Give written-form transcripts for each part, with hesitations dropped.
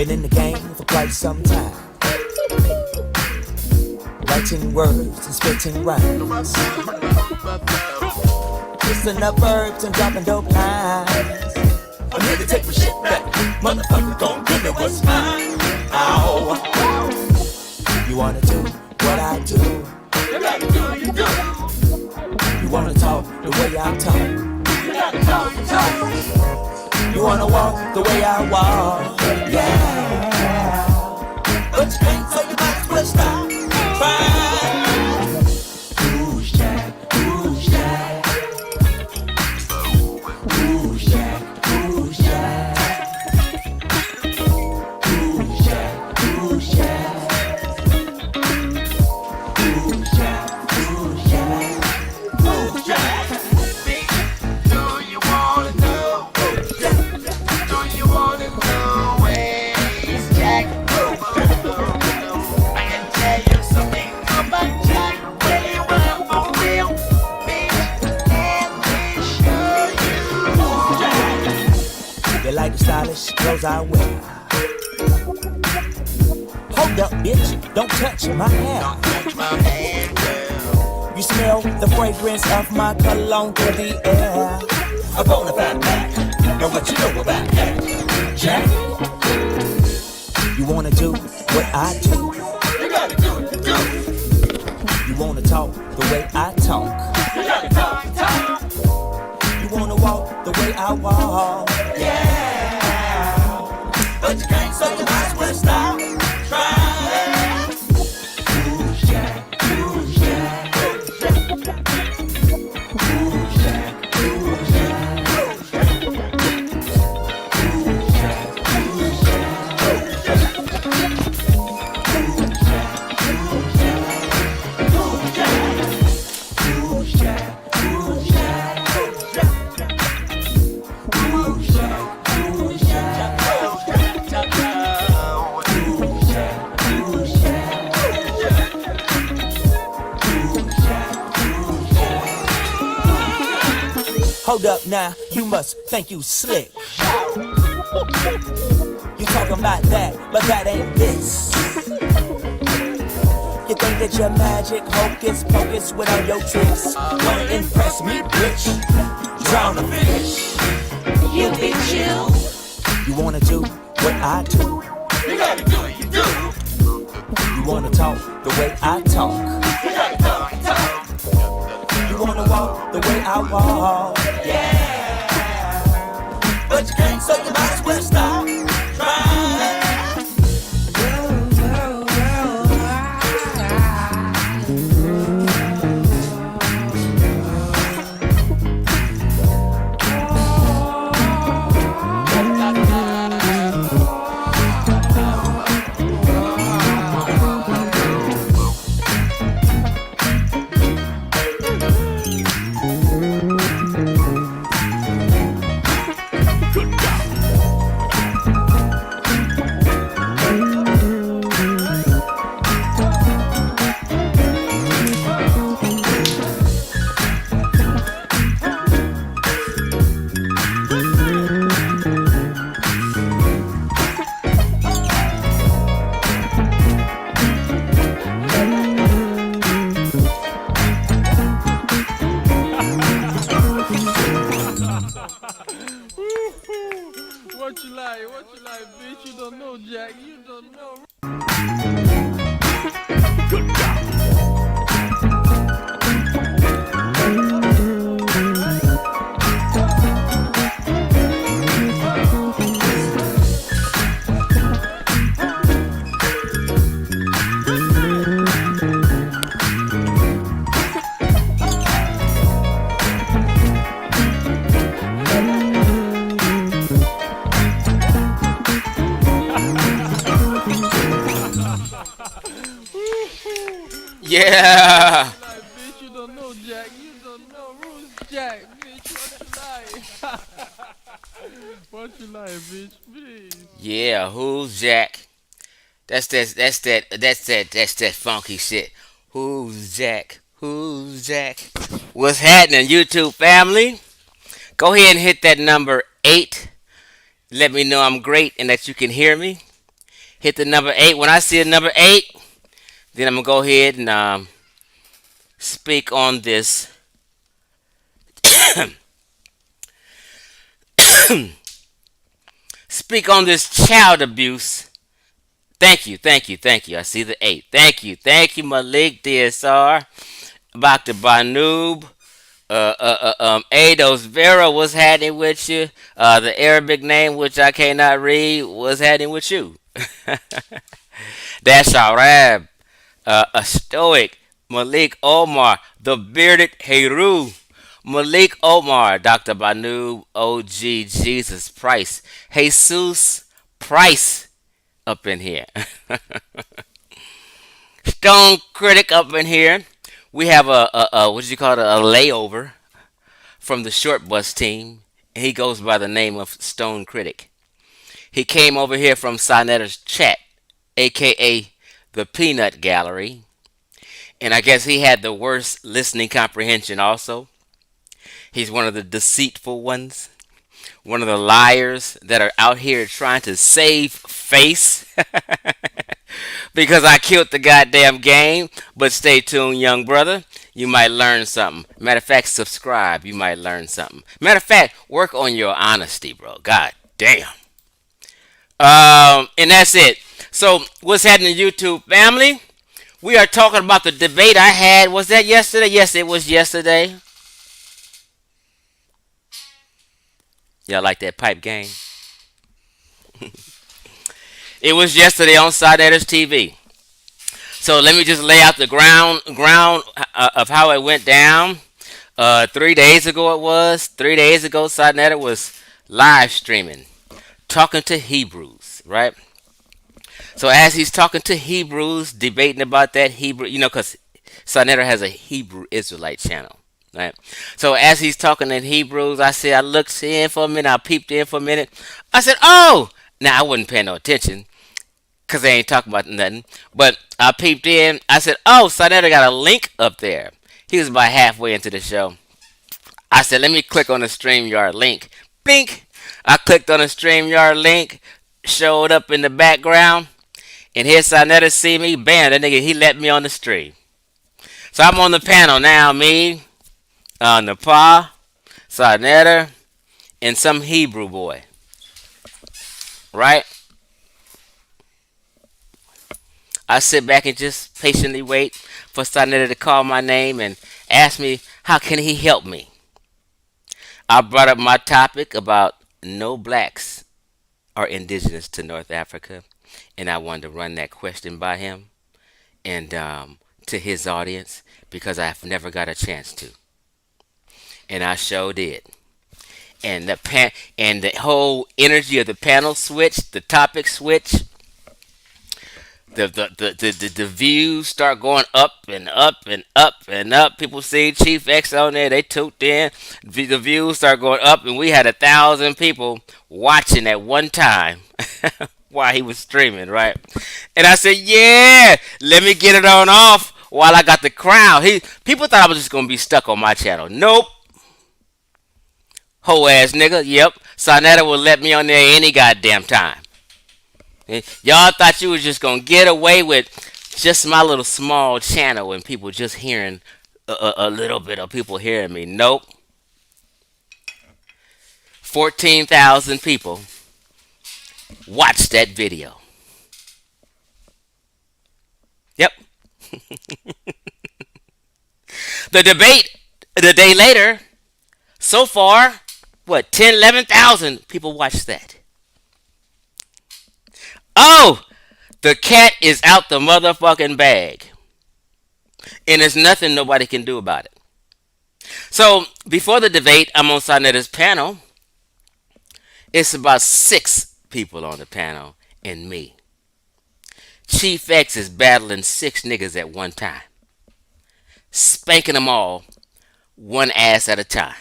Been in the game for quite some time, writing words and spitting rhymes, twisting up verbs and dropping dope lines. I'm here to take my shit back, motherfucker, gon' give me what's mine. Ow. You wanna do what I do? You gotta do what you do. You wanna talk the way I talk? You gotta talk, you talk. You wanna walk the way I walk? Yeah. But you can't, so you might as well stop. Try. Who's Jack? Who's Jack? Who's Jack? Who's Jack? Who's Jack? Who's Jack? Who's Jack? Who's Jack? Who's Jack? Do you wanna know? Do you wanna know where is Jack? I can tell you something about Jack. Where you are for real, bitch. And we show you who's Jack. You like the stylish clothes I wear? Hold up, bitch, don't touch my hair. Don't touch my hair, girl. You smell the fragrance of my cologne through the air. A bona fide Mac. Know what you know about that, Jack? You wanna do what I do? You gotta do what you do. You wanna talk the way I talk? You gotta talk, talk. You wanna walk the way I walk? Yeah. But you can't, so you might as well stop. Try. Who's Jack? Who's Jack? Who's Jack? Who's Jack? Who's Jack? Who's Jack? Hold up now, you must think you slick. You talking about that, but that ain't this. You think that you're magic, hocus pocus with all your tricks. Wanna impress me, bitch? Drown a fish. You bitch, you. You wanna do what I do? You gotta do what you do. You wanna talk the way I talk? You gotta talk, talk. You wanna walk the way I walk? Yeah. But you can't, so you might as well stop. Try. What you like, bitch? You don't know, Jack. You don't know. Good job. Yeah. Like, bitch, you don't know, Jack. You don't know rules, Jack. Bitch, what you like, bitch? Please. Yeah, who's Jack? That's that funky shit. Who's Jack? Who's Jack? What's happening, YouTube family? Go ahead and hit that number 8. Let me know I'm great and that you can hear me. Hit the number 8. When I see a number 8, then I'm going to go ahead and speak on this. Speak on this child abuse. Thank you, thank you, thank you. I see the 8. Thank you, Malik DSR, Dr. Banoob, Ados Vera was happening with you. The Arabic name, which I cannot read, was happening with you. That's Arab, a stoic, Malik Omar, the bearded Heru, Malik Omar, Dr. Banu, OG, Jesus Price, Jesus Price up in here. Stone Critic up in here. We have a what do you call it, a layover from the short bus team. He goes by the name of Stone Critic. He came over here from SANETER's chat, aka the Peanut Gallery. And I guess he had the worst listening comprehension also. He's one of the deceitful ones, one of the liars that are out here trying to save face because I killed the goddamn game. But stay tuned, young brother. You might learn something. Matter of fact, subscribe. You might learn something. Matter of fact, work on your honesty, bro. God damn. And that's it. So, what's happening, YouTube family? We are talking about the debate I had. Was that yesterday? Yes, it was yesterday. Y'all like that pipe game? It was yesterday on SANETER's TV. So let me just lay out the ground of how it went down. 3 days ago it was. 3 days ago, SANETER was live streaming, talking to Hebrews, right? So as he's talking to Hebrews, debating about that Hebrew, because SANETER has a Hebrew Israelite channel, right? So as he's talking in Hebrews, I looked in for a minute, I peeped in for a minute. I said, oh! Now, I wasn't paying no attention, because they ain't talking about nothing. But I peeped in. I said, oh, SANETER got a link up there. He was about halfway into the show. I said, let me click on the StreamYard link. Blink! I clicked on the StreamYard link, showed up in the background, and here SANETER see me. Bam, that nigga, he let me on the stream. So I'm on the panel now. Me, Nepal, SANETER, and some Hebrew boy. Right? I sit back and just patiently wait for SANETER to call my name and ask me, how can he help me? I brought up my topic about no blacks are indigenous to North Africa, and I wanted to run that question by him and to his audience because I've never got a chance to. And I sure did. And the whole energy of the panel switched, the topic switched. The views start going up and up and up and up. People see Chief X on there, they tuned in. The views start going up, and we had 1,000 people watching at one time while he was streaming, right? And I said, yeah, let me get it on off while I got the crowd. People thought I was just gonna be stuck on my channel. Nope. Hoe ass nigga. Yep. SANETER will let me on there any goddamn time. Y'all thought you was just gonna get away with just my little small channel and people just hearing a little bit of people hearing me. Nope. 14,000 people watched that video. Yep. The debate the day later, so far, 10, 11,000 people watched that. Oh, the cat is out the motherfucking bag. And there's nothing nobody can do about it. So, before the debate, I'm on SANETER's panel. It's about 6 people on the panel and me. Chief X is battling 6 niggas at one time. Spanking them all, one ass at a time.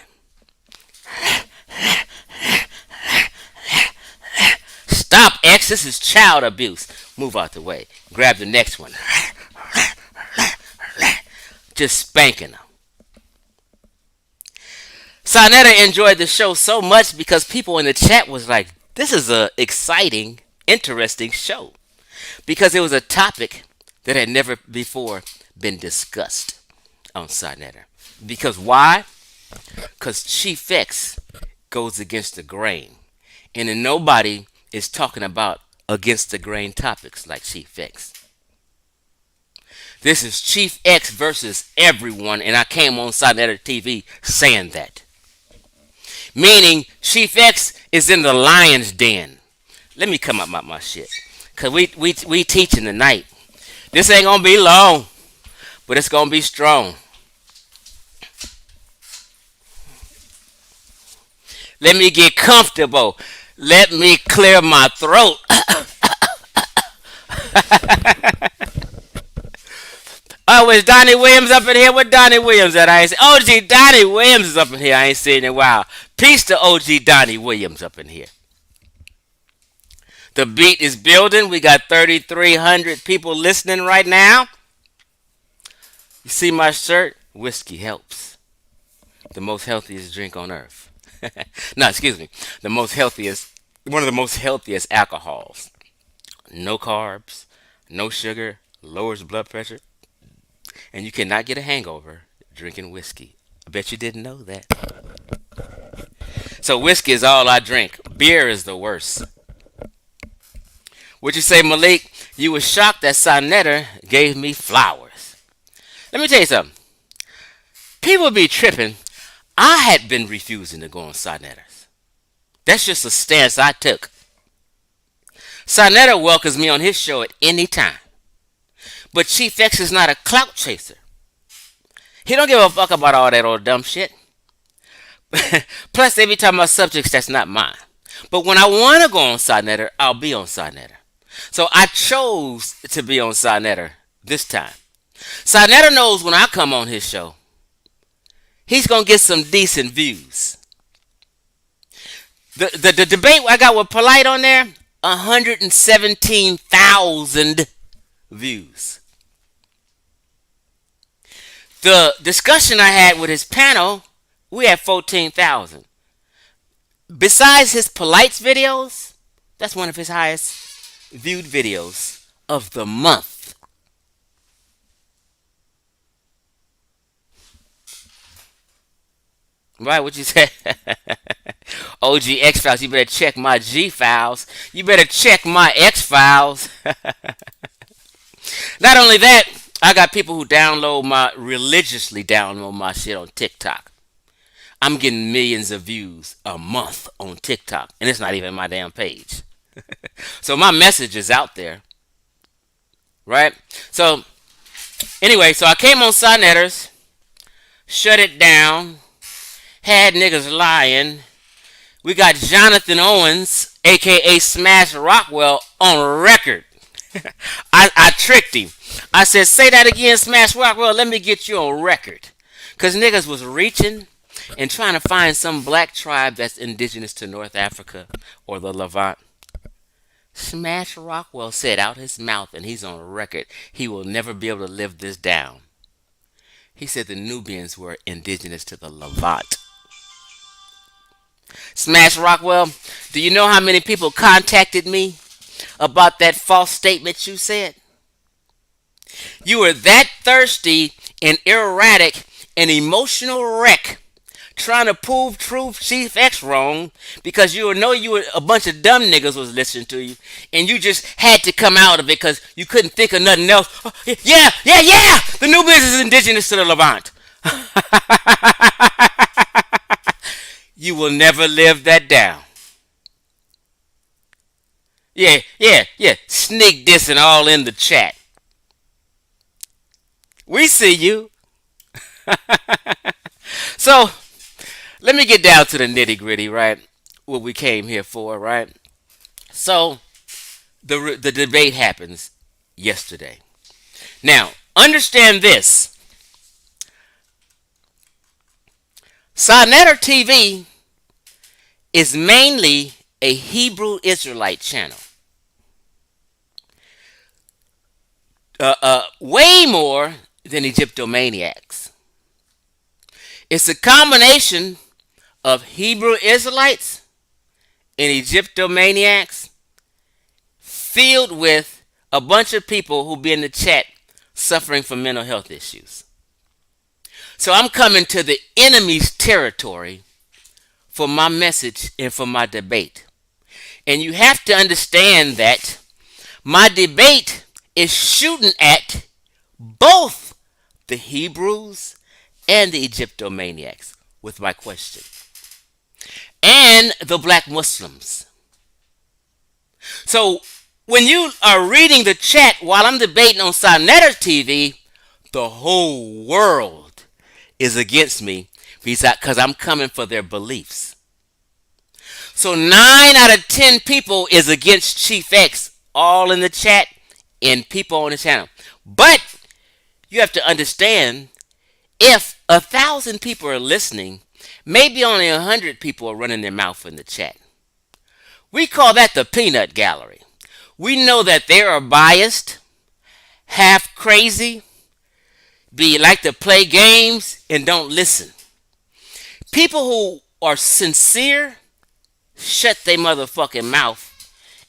Stop, X. This is child abuse. Move out the way. Grab the next one. Just spanking them. SANETER enjoyed the show so much because people in the chat was like, this is a exciting, interesting show. because it was a topic that had never before been discussed on SANETER. Because why? Because Chief X goes against the grain. And then nobody is talking about against the grain topics like Chief X. This is Chief X versus everyone, and I came on SANETER TV saying that. Meaning Chief X is in the lion's den. Let me come up with my shit. Cause we teaching tonight. This ain't gonna be long, but it's gonna be strong. Let me get comfortable. Let me clear my throat. Oh, is Donnie Williams up in here? What Donnie Williams at? I ain't seen. OG Donnie Williams is up in here. I ain't seen in a while. Peace to OG Donnie Williams up in here. The beat is building. We got 3,300 people listening right now. You see my shirt? Whiskey helps. The most healthiest drink on earth. No, excuse me. One of the most healthiest alcohols. No carbs, no sugar, lowers blood pressure, and you cannot get a hangover drinking whiskey. I bet you didn't know that. So whiskey is all I drink. Beer is the worst. What you say, Malik? You was shocked that SANETER gave me flowers. Let me tell you something. People be tripping. I had been refusing to go on SANETERs. That's just a stance I took. SANETER welcomes me on his show at any time. But Chief X is not a clout chaser. He don't give a fuck about all that old dumb shit. Plus, they be talking about subjects that's not mine. But when I want to go on SANETER, I'll be on SANETER. So I chose to be on SANETER this time. SANETER knows when I come on his show, he's going to get some decent views. The debate I got with Polite on there, 117,000 views. The discussion I had with his panel, we had 14,000. Besides his Polite's videos, that's one of his highest viewed videos of the month. Right, what you say? OG X Files, you better check my G files. You better check my X files. Not only that, I got people who religiously download my shit on TikTok. I'm getting millions of views a month on TikTok, and it's not even my damn page. So my message is out there. Right? So, anyway, so I came on SANETERs, shut it down, had niggas lying. We got Jonathan Owens, a.k.a. Smash Rockwell, on record. I tricked him. I said, say that again, Smash Rockwell, let me get you on record. Because niggas was reaching and trying to find some black tribe that's indigenous to North Africa or the Levant. Smash Rockwell said out his mouth, and he's on record, he will never be able to live this down. He said the Nubians were indigenous to the Levant. Smash Rockwell, do you know how many people contacted me about that false statement you said? You were that thirsty and erratic and emotional wreck trying to prove truth Chief X wrong because you know you were a bunch of dumb niggas was listening to you and you just had to come out of it because you couldn't think of nothing else. Oh, yeah! The Nubians is indigenous to the Levant. You will never live that down. Yeah. Sneak dissing all in the chat. We see you. So, let me get down to the nitty gritty, right? What we came here for, right? So, the debate happens yesterday. Now, understand this. SANETER TV is mainly a Hebrew Israelite channel. Way more than Egyptomaniacs. It's a combination of Hebrew Israelites and Egyptomaniacs filled with a bunch of people who be in the chat suffering from mental health issues. So I'm coming to the enemy's territory for my message and for my debate. And you have to understand that my debate is shooting at both the Hebrews and the Egyptomaniacs with my question, and the black Muslims. So when you are reading the chat while I'm debating on SANETER TV, the whole world is against me because I'm coming for their beliefs. So 9 out of 10 people is against Chief X, all in the chat and people on the channel. But you have to understand, if 1,000 people are listening, maybe only 100 people are running their mouth in the chat. We call that the peanut gallery. We know that they are biased, half crazy, like to play games and don't listen. People who are sincere shut their motherfucking mouth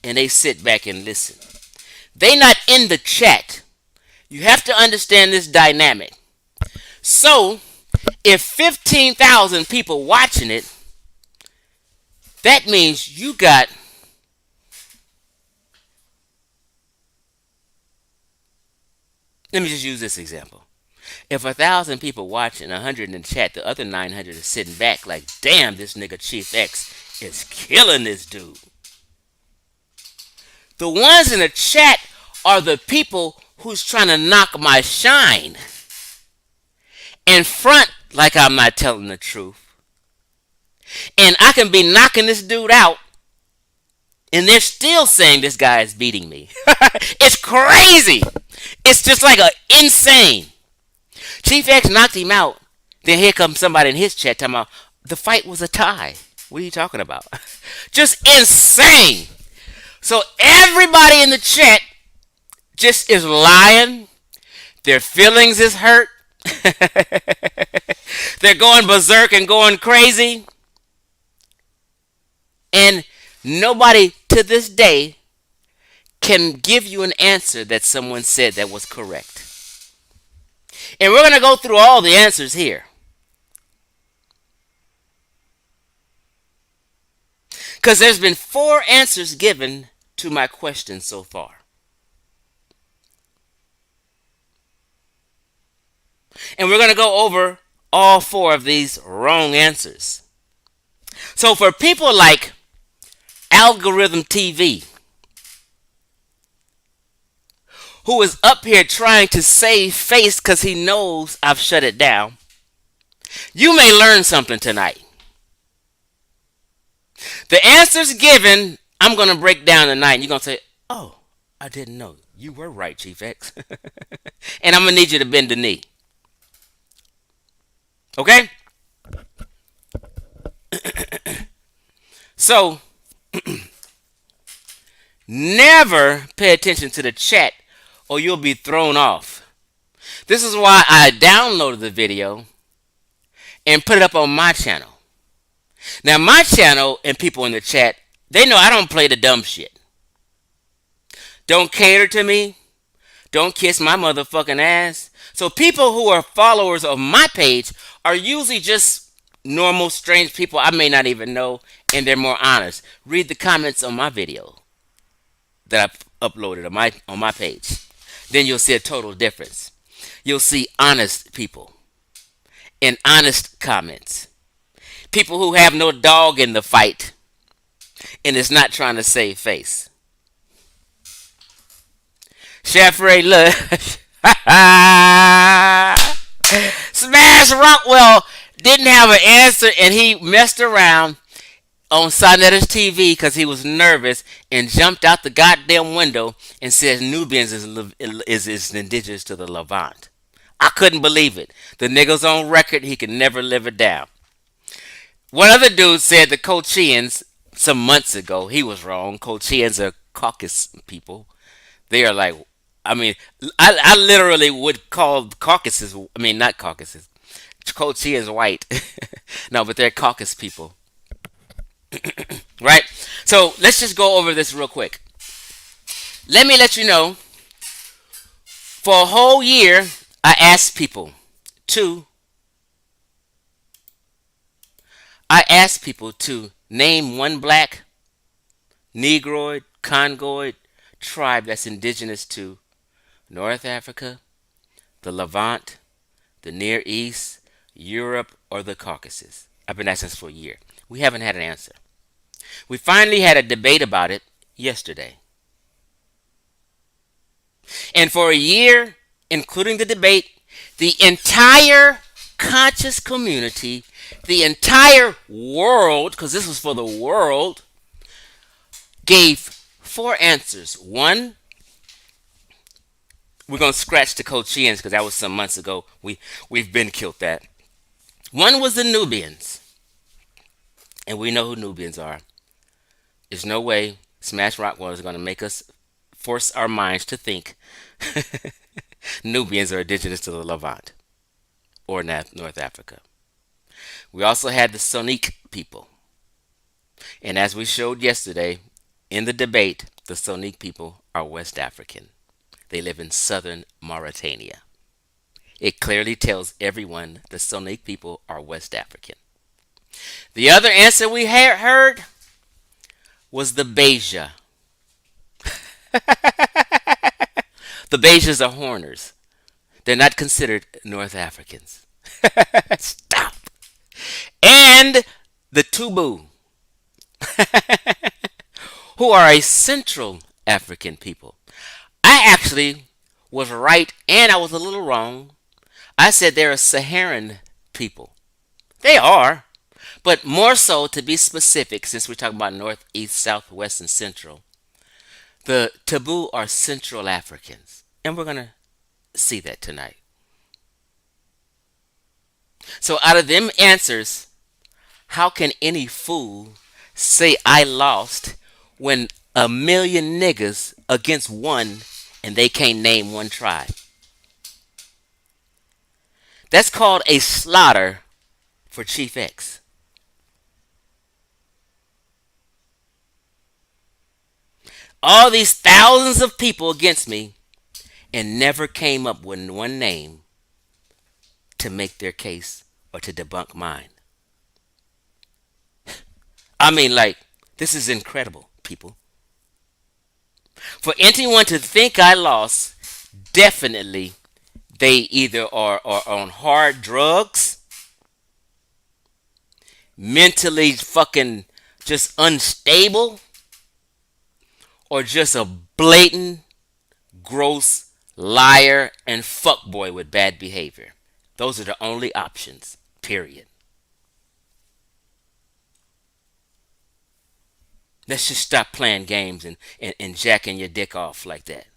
and they sit back and listen. They not in the chat. You have to understand this dynamic. So, if 15,000 people watching it, that means you got let me just use this example. If 1,000 people watching, 100 in the chat, the other 900 is sitting back like, damn, this nigga Chief X is killing this dude. The ones in the chat are the people who's trying to knock my shine in front like I'm not telling the truth. And I can be knocking this dude out and they're still saying this guy is beating me. It's crazy. It's just like a insane. Chief X knocked him out. Then here comes somebody in his chat talking about the fight was a tie. What are you talking about? Just insane. So everybody in the chat just is lying. Their feelings is hurt. They're going berserk and going crazy. And nobody to this day can give you an answer that someone said that was correct. And we're going to go through all the answers here. Because there's been 4 answers given to my question so far. And we're going to go over all 4 of these wrong answers. So for people like Algorithm TV, who is up here trying to save face because he knows I've shut it down, you may learn something tonight. The answers given, I'm going to break down tonight. And you're going to say, oh, I didn't know. You were right, Chief X. And I'm going to need you to bend the knee. Okay? So, never pay attention to the chat or you'll be thrown off. This is why I downloaded the video and put it up on my channel. Now, my channel and people in the chat, they know I don't play the dumb shit. Don't cater to me. Don't kiss my motherfucking ass. So people who are followers of my page are usually just normal, strange people I may not even know, and they're more honest. Read the comments on my video that I uploaded on my page. Then you'll see a total difference. You'll see honest people and honest comments. People who have no dog in the fight and is not trying to save face. Chef Ray, look. Smash Rockwell didn't have an answer and he messed around on SANETER's TV because he was nervous and jumped out the goddamn window and said Nubians is indigenous to the Levant. I couldn't believe it. The nigga's on record, he can never live it down. One other dude said the Colchians some months ago. He was wrong. Colchians are Caucasus people. They are like, I mean, I literally would call Caucasus, I mean, not Caucasus. Colchians white. No, but they're Caucasus people. Right? So let's just go over this real quick. Let me let you know For a whole year, I asked people to name one black, Negroid, Congoid tribe that's indigenous to North Africa, the Levant, the Near East, Europe, or the Caucasus. I've been asking this for a year. We haven't had an answer. We finally had a debate about it yesterday. And for a year, including the debate, the entire conscious community, the entire world, because this was for the world, gave four answers. One, we're gonna scratch the Colchians because that was some months ago. We've been killed that. One was the Nubians, and we know who Nubians are. There's no way Smash Rockwell is gonna make us force our minds to think Nubians are indigenous to the Levant or North Africa. We also had the Sonic people, and as we showed yesterday in the debate, the Sonic people are West African. They live in southern Mauritania. It clearly tells everyone the Sonic people are West African. The other answer we heard was the Beja. The Bejas are Horners. They're not considered North Africans. Stop. And the Tubu, who are a Central African people. I actually was right and I was a little wrong. I said they're a Saharan people. They are, but more so to be specific, since we're talking about North, East, South, West, and Central. The Tabu are Central Africans, and we're going to see that tonight. So out of them answers, how can any fool say I lost when a million niggas against one and they can't name one tribe? That's called a slaughter for Chief X. All these thousands of people against me and never came up with one name to make their case or to debunk mine. I mean, like, this is incredible, people. For anyone to think I lost, definitely they either are on hard drugs, mentally fucking just unstable, or just a blatant, gross liar and fuckboy with bad behavior. Those are the only options, period. Let's just stop playing games and jacking your dick off like that.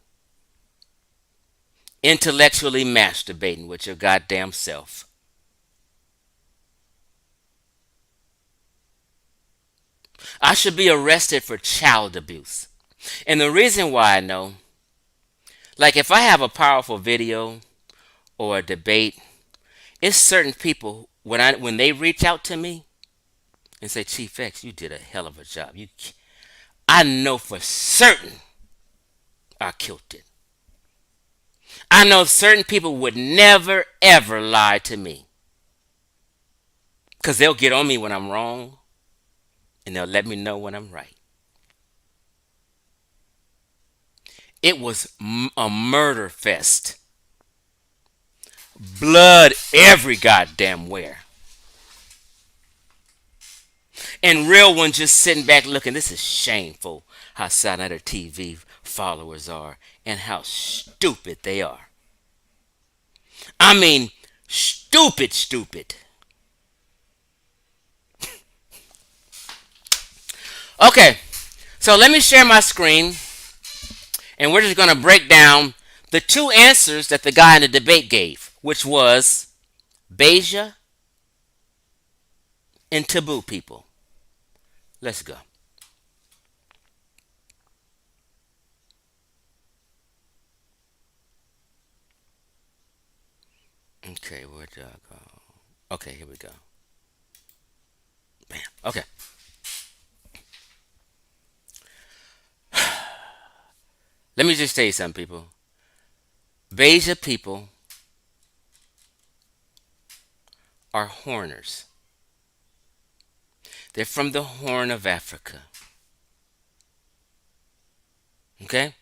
Intellectually masturbating with your goddamn self. I should be arrested for child abuse. And the reason why I know, like if I have a powerful video or a debate, it's certain people when they reach out to me and say, Chief X, you did a hell of a job. I know for certain I killed it. I know certain people would never ever lie to me. Because they'll get on me when I'm wrong and they'll let me know when I'm right. It was a murder fest. Blood every goddamn where. And real ones just sitting back looking. This is shameful how SANETER TV followers are and how stupid they are. I mean, stupid, stupid. Okay, so let me share my screen. And we're just going to break down the two answers that the guy in the debate gave, which was Beja and Taboo people. Let's go. Okay, where'd y'all go? Okay, here we go. Bam. Okay. Let me just tell you something, people. Beja people are Horners. They're from the Horn of Africa. Okay?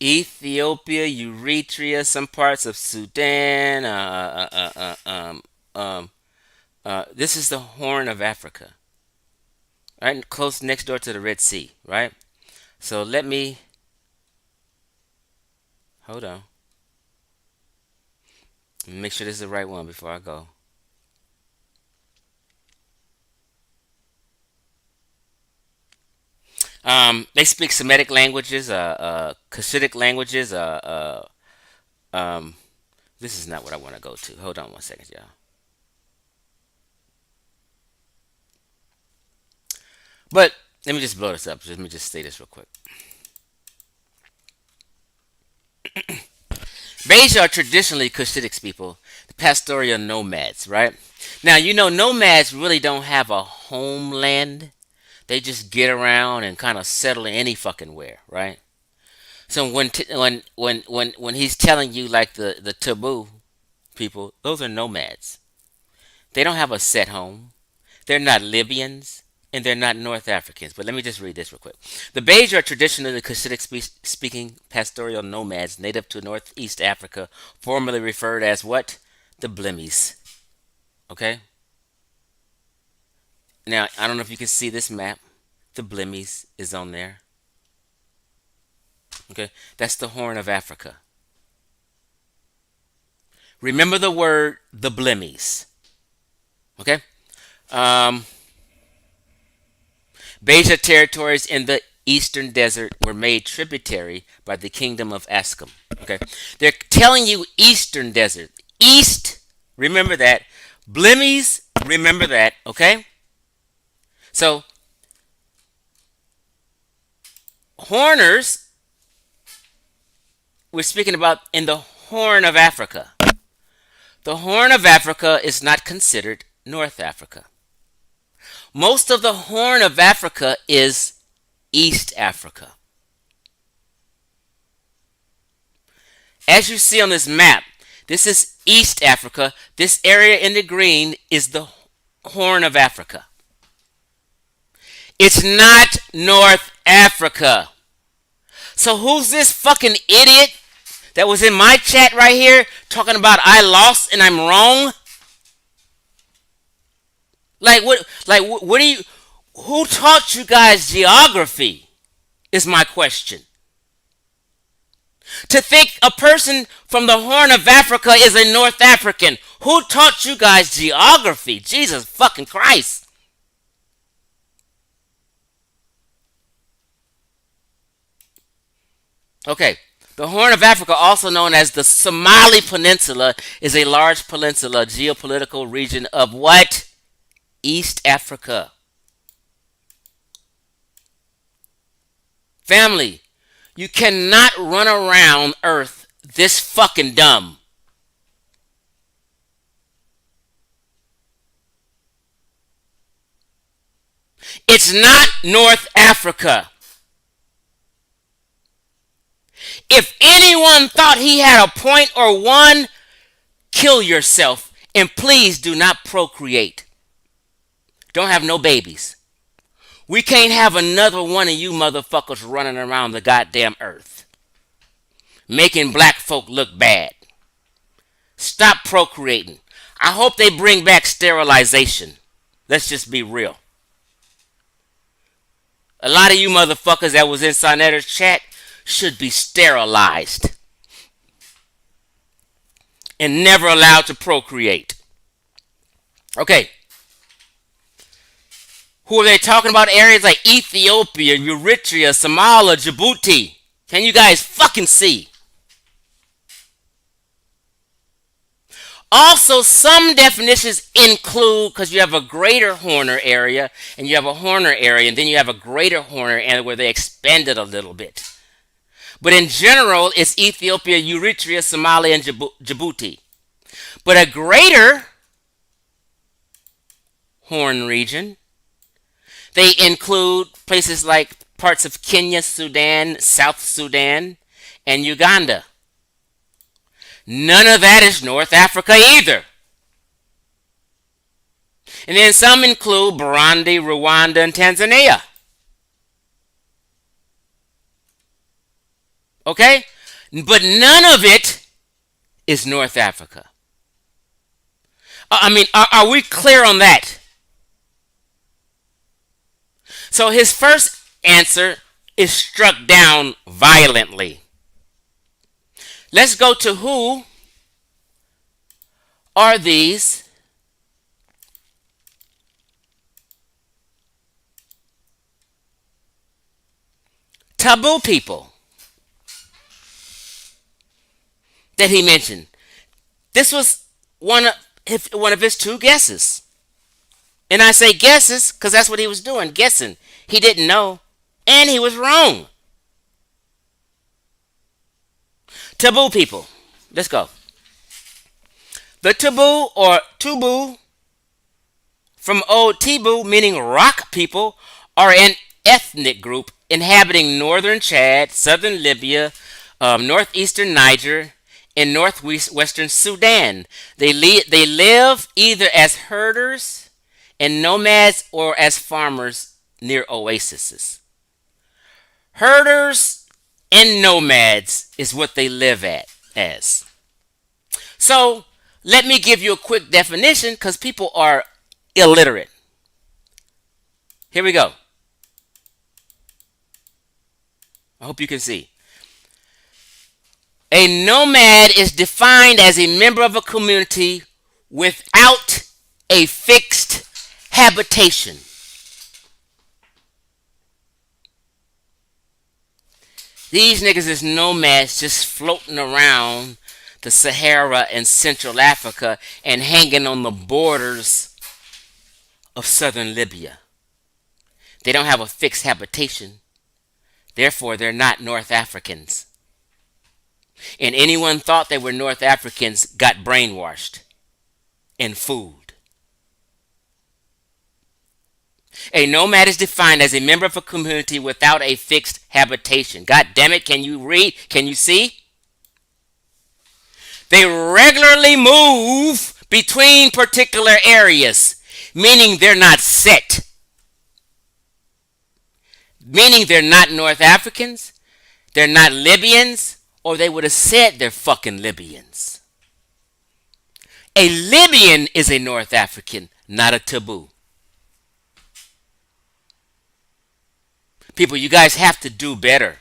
Ethiopia, Eritrea, some parts of Sudan. This is the Horn of Africa, right? Close next door to the Red Sea, right? So let me hold on. Make sure this is the right one before I go. They speak Semitic languages, Cushitic languages. This is not what I want to go to. Hold on one second, y'all. But let me just blow this up. Let me just say this real quick. Beja are traditionally Cushitic people, the pastoral nomads, right? Now, you know, nomads really don't have a homeland. They just get around and kind of settle any fucking where, right? So when he's telling you like the taboo people, those are nomads. They don't have a set home. They're not Libyans and they're not North Africans. But let me just read this real quick. The Beja are traditionally Cushitic speaking pastoral nomads native to Northeast Africa, formerly referred as what? The Blimmies. Okay? Now, I don't know if you can see this map. The Blimmies is on there. Okay? That's the Horn of Africa. Remember the word the Blimmies. Okay? Um, Beja territories in the eastern desert were made tributary by the kingdom of Ascom. Okay? They're telling you eastern desert. East, remember that. Blimmies, remember that. Okay? So, Horners, we're speaking about in the Horn of Africa. The Horn of Africa is not considered North Africa. Most of the Horn of Africa is East Africa. As you see on this map, this is East Africa. This area in the green is the Horn of Africa. It's not North Africa. So who's this fucking idiot that was in my chat right here talking about I lost and I'm wrong? Like what? What do you? Who taught you guys geography? Is my question. To think a person from the Horn of Africa is a North African. Who taught you guys geography? Jesus fucking Christ. Okay. The Horn of Africa, also known as the Somali Peninsula, is a large peninsula geopolitical region of what? East Africa. Family, you cannot run around Earth this fucking dumb. It's not North Africa. If anyone thought he had a point or one, kill yourself and please do not procreate. Don't have no babies. We can't have another one of you motherfuckers running around the goddamn earth, making black folk look bad. Stop procreating. I hope they bring back sterilization. Let's just be real. A lot of you motherfuckers that was in SANETER's chat should be sterilized and never allowed to procreate. Okay. Who are they talking about? Areas like Ethiopia, Eritrea, Somalia, Djibouti. Can you guys fucking see? Also, some definitions include, because you have a greater Horner area, and you have a Horner area, and then you have a greater Horner area where they expanded a little bit. But in general, it's Ethiopia, Eritrea, Somalia, and Djibouti. But a greater Horn region, they include places like parts of Kenya, Sudan, South Sudan, and Uganda. None of that is North Africa either. And then some include Burundi, Rwanda, and Tanzania. Okay? But none of it is North Africa. I mean, are we clear on that? So his first answer is struck down violently. Let's go to who are these taboo people that he mentioned. This was one of his two guesses. And I say guesses because that's what he was doing, guessing. He didn't know, and he was wrong. Taboo people. Let's go. The taboo or tubu from old Tibu, meaning rock people, are an ethnic group inhabiting northern Chad, southern Libya, northeastern Niger, and northwestern Sudan. They live either as herders and nomads or as farmers near oases. Herders and nomads is what they live as. So let me give you a quick definition because people are illiterate. Here we go. I hope you can see. A nomad is defined as a member of a community without a fixed habitation. These niggas is nomads just floating around the Sahara and Central Africa and hanging on the borders of southern Libya. They don't have a fixed habitation. Therefore, they're not North Africans. And anyone thought they were North Africans got brainwashed and fooled. A nomad is defined as a member of a community without a fixed habitation. God damn it, can you read? Can you see? They regularly move between particular areas, meaning they're not set. Meaning they're not North Africans, they're not Libyans, or they would have said they're fucking Libyans. A Libyan is a North African, not a taboo. People, you guys have to do better.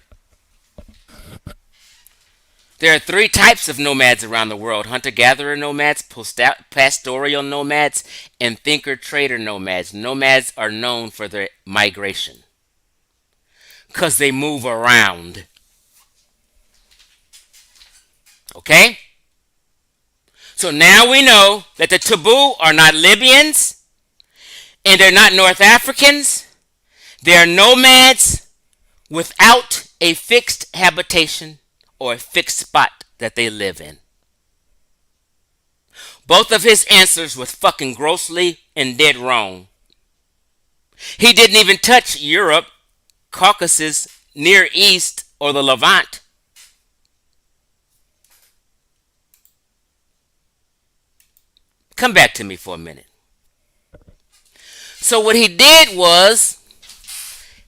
There are three types of nomads around the world: hunter-gatherer nomads, pastoral nomads, and thinker-trader nomads. Nomads are known for their migration because they move around. Okay? So now we know that the taboo are not Libyans and they're not North Africans. They are nomads without a fixed habitation or a fixed spot that they live in. Both of his answers was fucking grossly and dead wrong. He didn't even touch Europe, Caucasus, Near East, or the Levant. Come back to me for a minute. So what he did was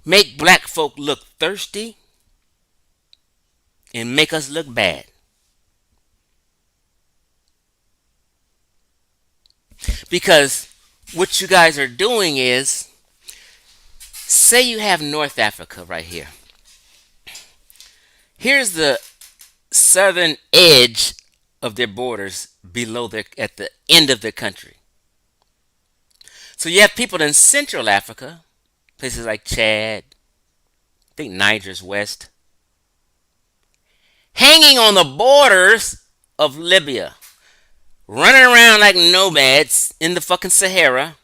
make black folk look thirsty and make us look bad. Because what you guys are doing is, say you have North Africa right here. Here's the southern edge of their borders below their, at the end of their country. So you have people in Central Africa, places like Chad, I think Niger's west, hanging on the borders of Libya, running around like nomads in the fucking Sahara,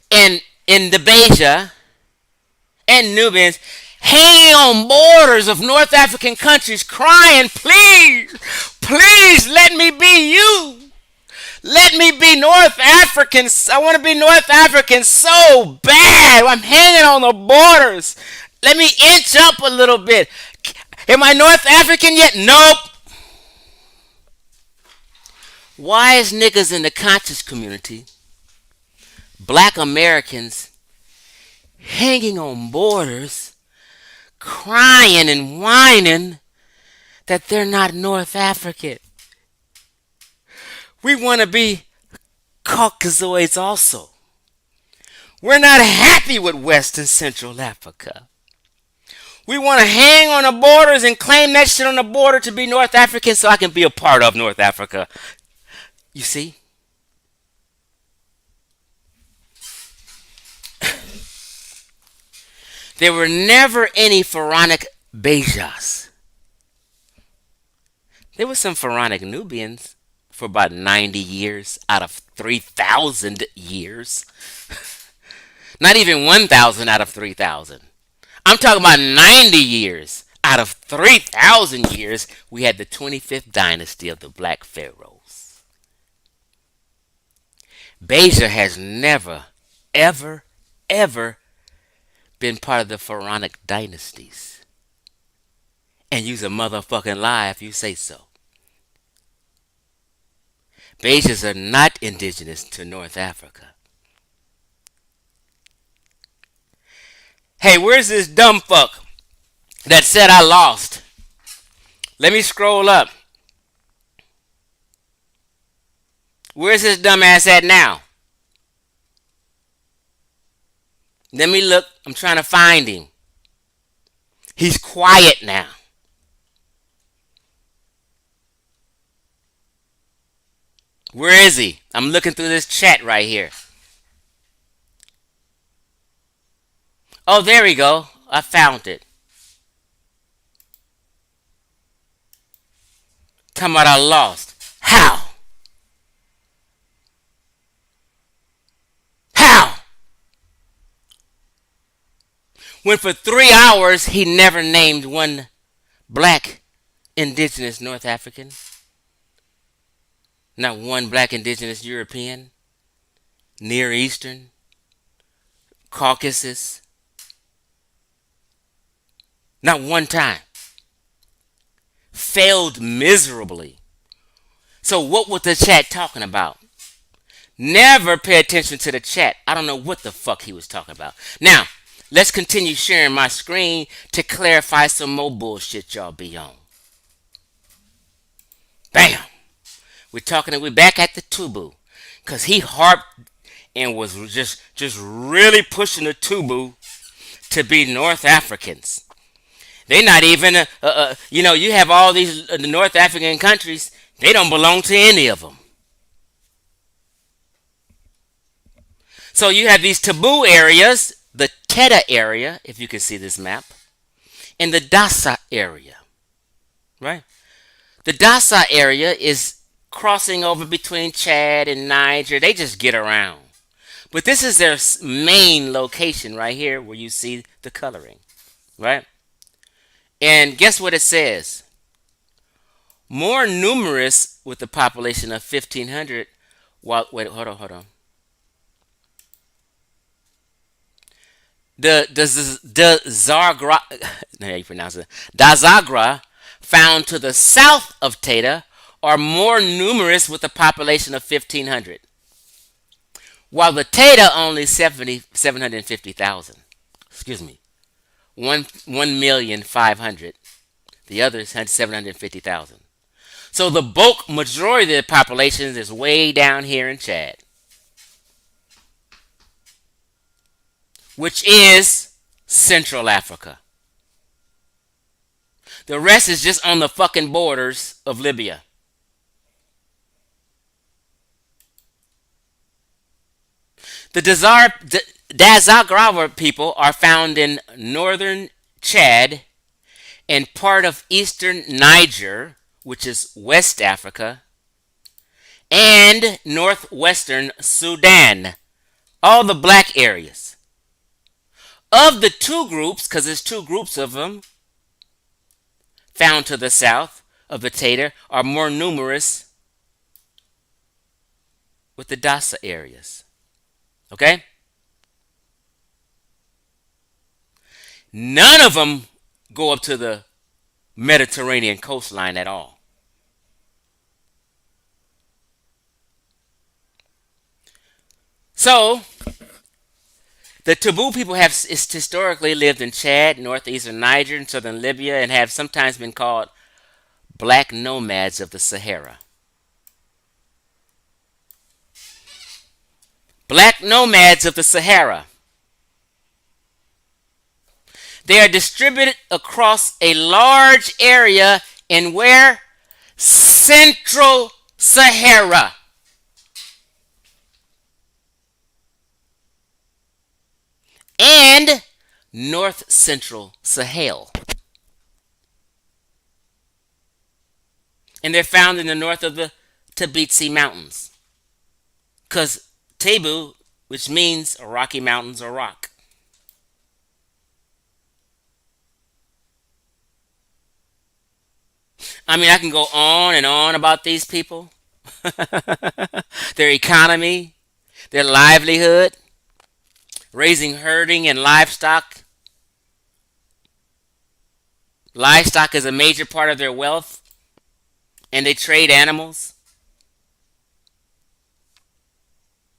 and in the Beja and Nubians, hanging on borders of North African countries, crying, please, please let me be you. Let me be North African. I want to be North African so bad. I'm hanging on the borders. Let me inch up a little bit. Am I North African yet? Nope. Why is niggas in the conscious community, black Americans, hanging on borders, crying and whining that they're not North African? We want to be Caucasoids also. We're not happy with West and Central Africa. We want to hang on the borders and claim that shit on the border to be North African so I can be a part of North Africa. You see? There were never any Pharaonic Bejas. There were some Pharaonic Nubians for about 90 years out of 3,000 years. Not even 1,000 out of 3,000. I'm talking about 90 years out of 3,000 years. We had the 25th dynasty of the Black Pharaohs. Beja has never, ever, ever been part of the Pharaonic dynasties. And you's a motherfucking lie if you say so. Bejas are not indigenous to North Africa. Hey, where's this dumb fuck that said I lost? Let me scroll up. Where's this dumbass at now? Let me look. I'm trying to find him. He's quiet now. Where is he? I'm looking through this chat right here. Oh, there we go. I found it. Talking about I lost. How? How? When for 3 hours he never named one black indigenous North African. Not one black indigenous European. Near Eastern. Caucasus. Not one time. Failed miserably. So what was the chat talking about? Never pay attention to the chat. I don't know what the fuck he was talking about. Now, let's continue sharing my screen to clarify some more bullshit y'all be on. Bam! We're back at the Tubu. Cause he harped and was just really pushing the Tubu to be North Africans. They're not even, you have all these North African countries. They don't belong to any of them. So you have these taboo areas, the Teta area, if you can see this map, and the Dasa area, right? The Dasa area is crossing over between Chad and Niger. They just get around. But this is their main location right here where you see the coloring, right? And guess what it says? More numerous with a population of 1,500. Wait, hold on. The Zagra, how you pronounce it? Dazagra, found to the south of Teta, are more numerous with a population of 1,500. While the Teta only 750,000. Excuse me. 1,500,000. The others had 750,000. So the bulk majority of the population is way down here in Chad, which is Central Africa. The rest is just on the fucking borders of Libya. The Dazagrawa people are found in northern Chad and part of eastern Niger, which is West Africa, and northwestern Sudan. All the black areas. Of the two groups, because there's two groups of them, found to the south of the Tater, are more numerous with the Dasa areas. Okay? None of them go up to the Mediterranean coastline at all. So, the Taboo people have historically lived in Chad, northeastern Niger, and southern Libya, and have sometimes been called black nomads of the Sahara. Black nomads of the Sahara. They are distributed across a large area in where? Central Sahara and North Central Sahel. And they're found in the north of the Tibetsi Mountains. Because Tebu, which means Rocky Mountains or rock. I mean, I can go on and on about these people, their economy, their livelihood, raising herding and livestock. Livestock is a major part of their wealth, and they trade animals.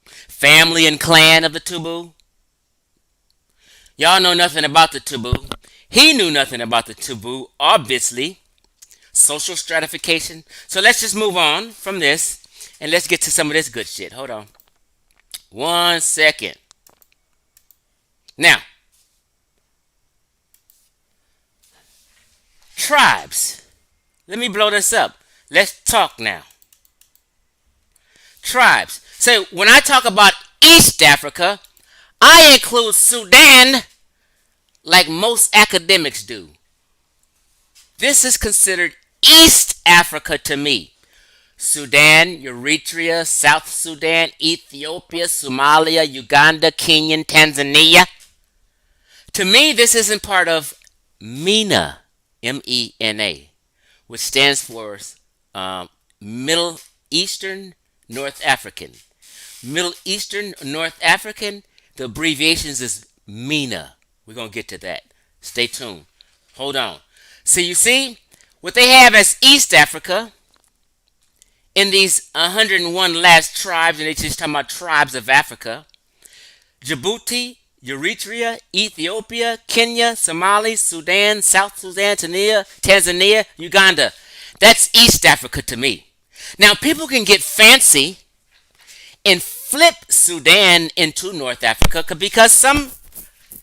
Family and clan of the Tubu. Y'all know nothing about the Tubu. He knew nothing about the Tubu, obviously. Social stratification. So let's just move on from this and let's get to some of this good shit. Hold on. 1 second. Now, tribes. Let me blow this up. Let's talk now. Tribes. So when I talk about East Africa, I include Sudan like most academics do. This is considered East Africa to me. Sudan, Eritrea, South Sudan, Ethiopia, Somalia, Uganda, Kenya, Tanzania. To me, this isn't part of MENA, MENA, which stands for Middle Eastern North African. Middle Eastern North African, the abbreviations is MENA. We're going to get to that. Stay tuned. Hold on. So you see, what they have as East Africa in these 101 last tribes, and they're just talking about tribes of Africa, Djibouti, Eritrea, Ethiopia, Kenya, Somalia, Sudan, South Sudan, Tanzania, Uganda. That's East Africa to me. Now, people can get fancy and flip Sudan into North Africa because some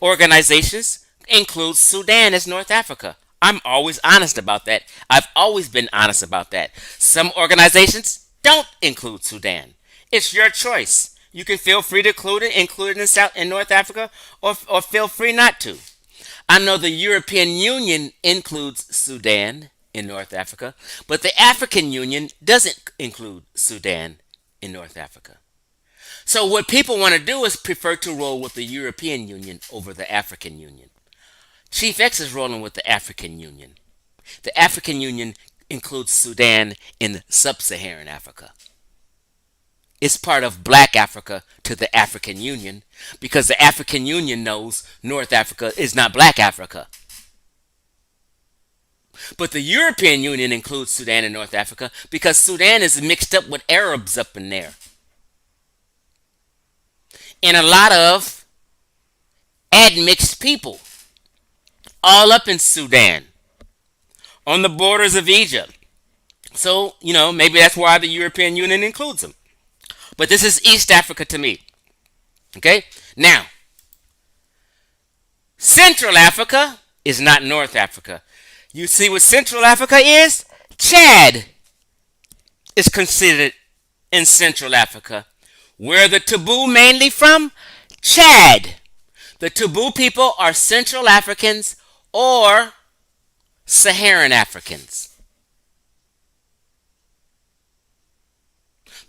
organizations include Sudan as North Africa. I'm always honest about that. I've always been honest about that. Some organizations don't include Sudan. It's your choice. You can feel free to include it in North Africa, or feel free not to. I know the European Union includes Sudan in North Africa, but the African Union doesn't include Sudan in North Africa. So what people want to do is prefer to roll with the European Union over the African Union. Chief X is rolling with the African Union. The African Union includes Sudan in sub-Saharan Africa. It's part of Black Africa to the African Union because the African Union knows North Africa is not Black Africa. But the European Union includes Sudan and North Africa because Sudan is mixed up with Arabs up in there. And a lot of admixed people all up in Sudan on the borders of Egypt. So, maybe that's why the European Union includes them. But this is East Africa to me. Okay? Now, Central Africa is not North Africa. You see what Central Africa is? Chad is considered in Central Africa. Where are the Taboo mainly from? Chad. The Taboo people are Central Africans or Saharan Africans.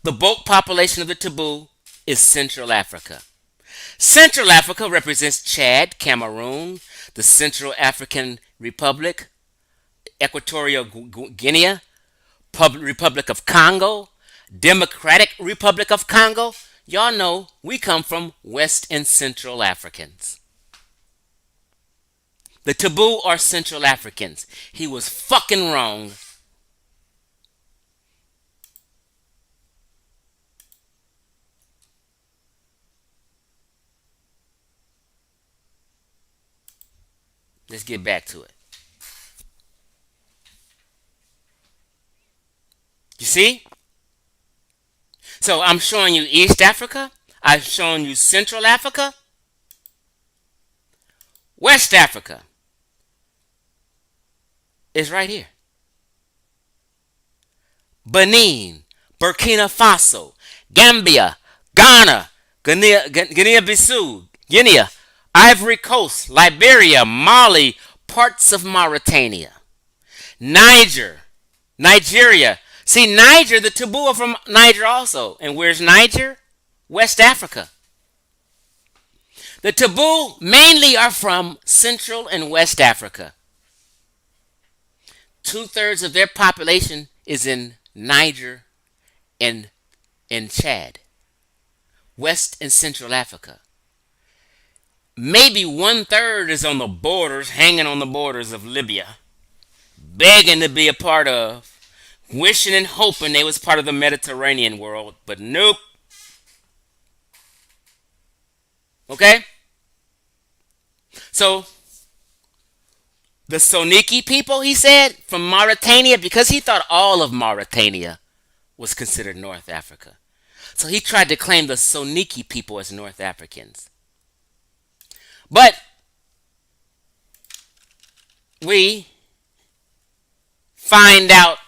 The bulk population of the Taboo is Central Africa. Central Africa represents Chad, Cameroon, the Central African Republic, Equatorial Guinea, Republic of Congo, Democratic Republic of Congo. Y'all know we come from West and Central Africans. The taboo are Central Africans. He was fucking wrong. Let's get back to it. You see? So I'm showing you East Africa. I've shown you Central Africa. West Africa is right here. Benin, Burkina Faso, Gambia, Ghana, Guinea-Bissau, Guinea, Ivory Coast, Liberia, Mali, parts of Mauritania, Nigeria. See, Niger, the taboo are from Niger also. And where's Niger? West Africa. The taboo mainly are from Central and West Africa. 2/3 of their population is in Niger and in Chad, West and Central Africa. Maybe 1/3 is on the borders, hanging on the borders of Libya, begging to be a part of, wishing and hoping they was part of the Mediterranean world, but nope. Okay? So, the Soniki people, he said, from Mauritania, because he thought all of Mauritania was considered North Africa. So he tried to claim the Soniki people as North Africans. But we find out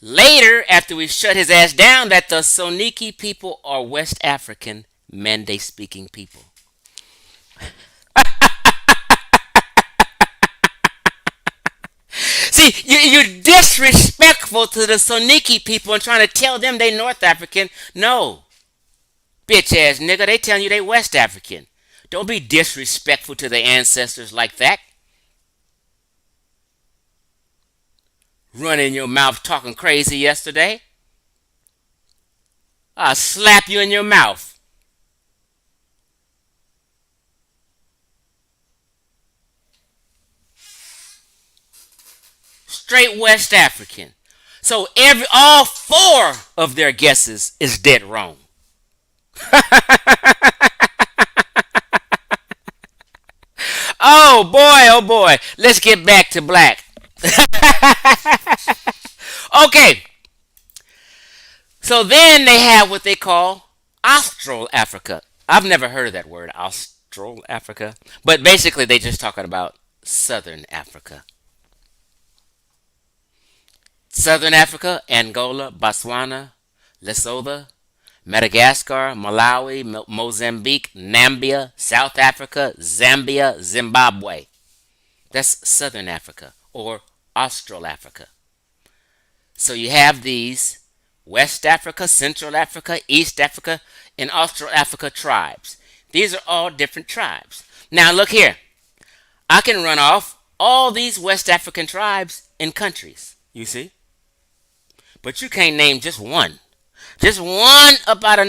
later, after we shut his ass down, that the Soniki people are West African Mande speaking people. See, you're disrespectful to the Soniki people and trying to tell them they North African. No. Bitch ass nigga, they telling you they West African. Don't be disrespectful to their ancestors like that. Running your mouth talking crazy yesterday. I'll slap you in your mouth. Straight West African. So all 4 of their guesses is dead wrong. Oh boy, oh boy. Let's get back to black. Okay. So then they have what they call Austral Africa. I've never heard of that word, Austral Africa. But basically they just talking about Southern Africa. Southern Africa, Angola, Botswana, Lesotho, Madagascar, Malawi, Mozambique, Namibia, South Africa, Zambia, Zimbabwe. That's Southern Africa or Austral Africa. So you have these West Africa, Central Africa, East Africa, and Austral Africa tribes. These are all different tribes. Now look here. I can run off all these West African tribes in countries. You see? But you can't name just one. Just one up out of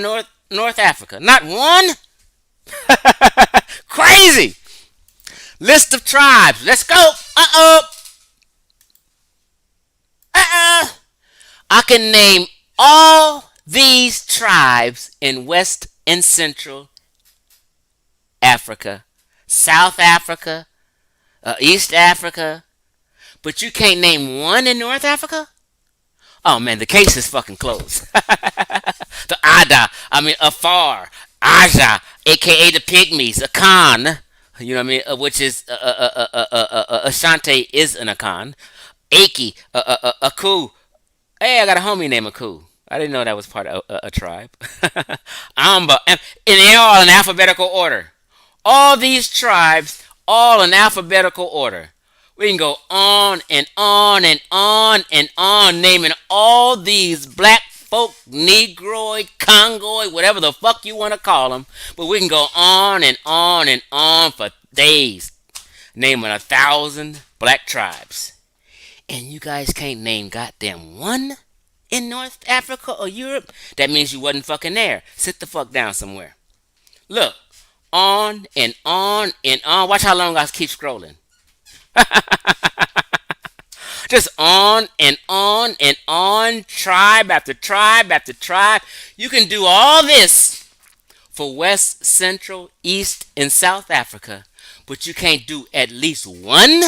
North Africa. Not one? Crazy. List of tribes. Let's go. I can name all these tribes in West and Central Africa, South Africa, East Africa, but you can't name one in North Africa? Oh man, the case is fucking closed. The Afar, Aja, aka the Pygmies, Akan, you know what I mean, which is Ashanti is an Akan, Aki, Aku. Hey, I got a homie named Aku. I didn't know that was part of a tribe. Amba, and they're all in alphabetical order. All these tribes, all in alphabetical order. We can go on and on and on and on, naming all these black folk, Negroid, Congoid, whatever the fuck you want to call them. But we can go on and on and on for days, naming 1,000 black tribes. And you guys can't name goddamn one in North Africa or Europe? That means you wasn't fucking there. Sit the fuck down somewhere. Look, on and on and on. Watch how long I keep scrolling. Just on and on and on, tribe after tribe after tribe. You can do all this for West, Central, East, and South Africa, but you can't do at least one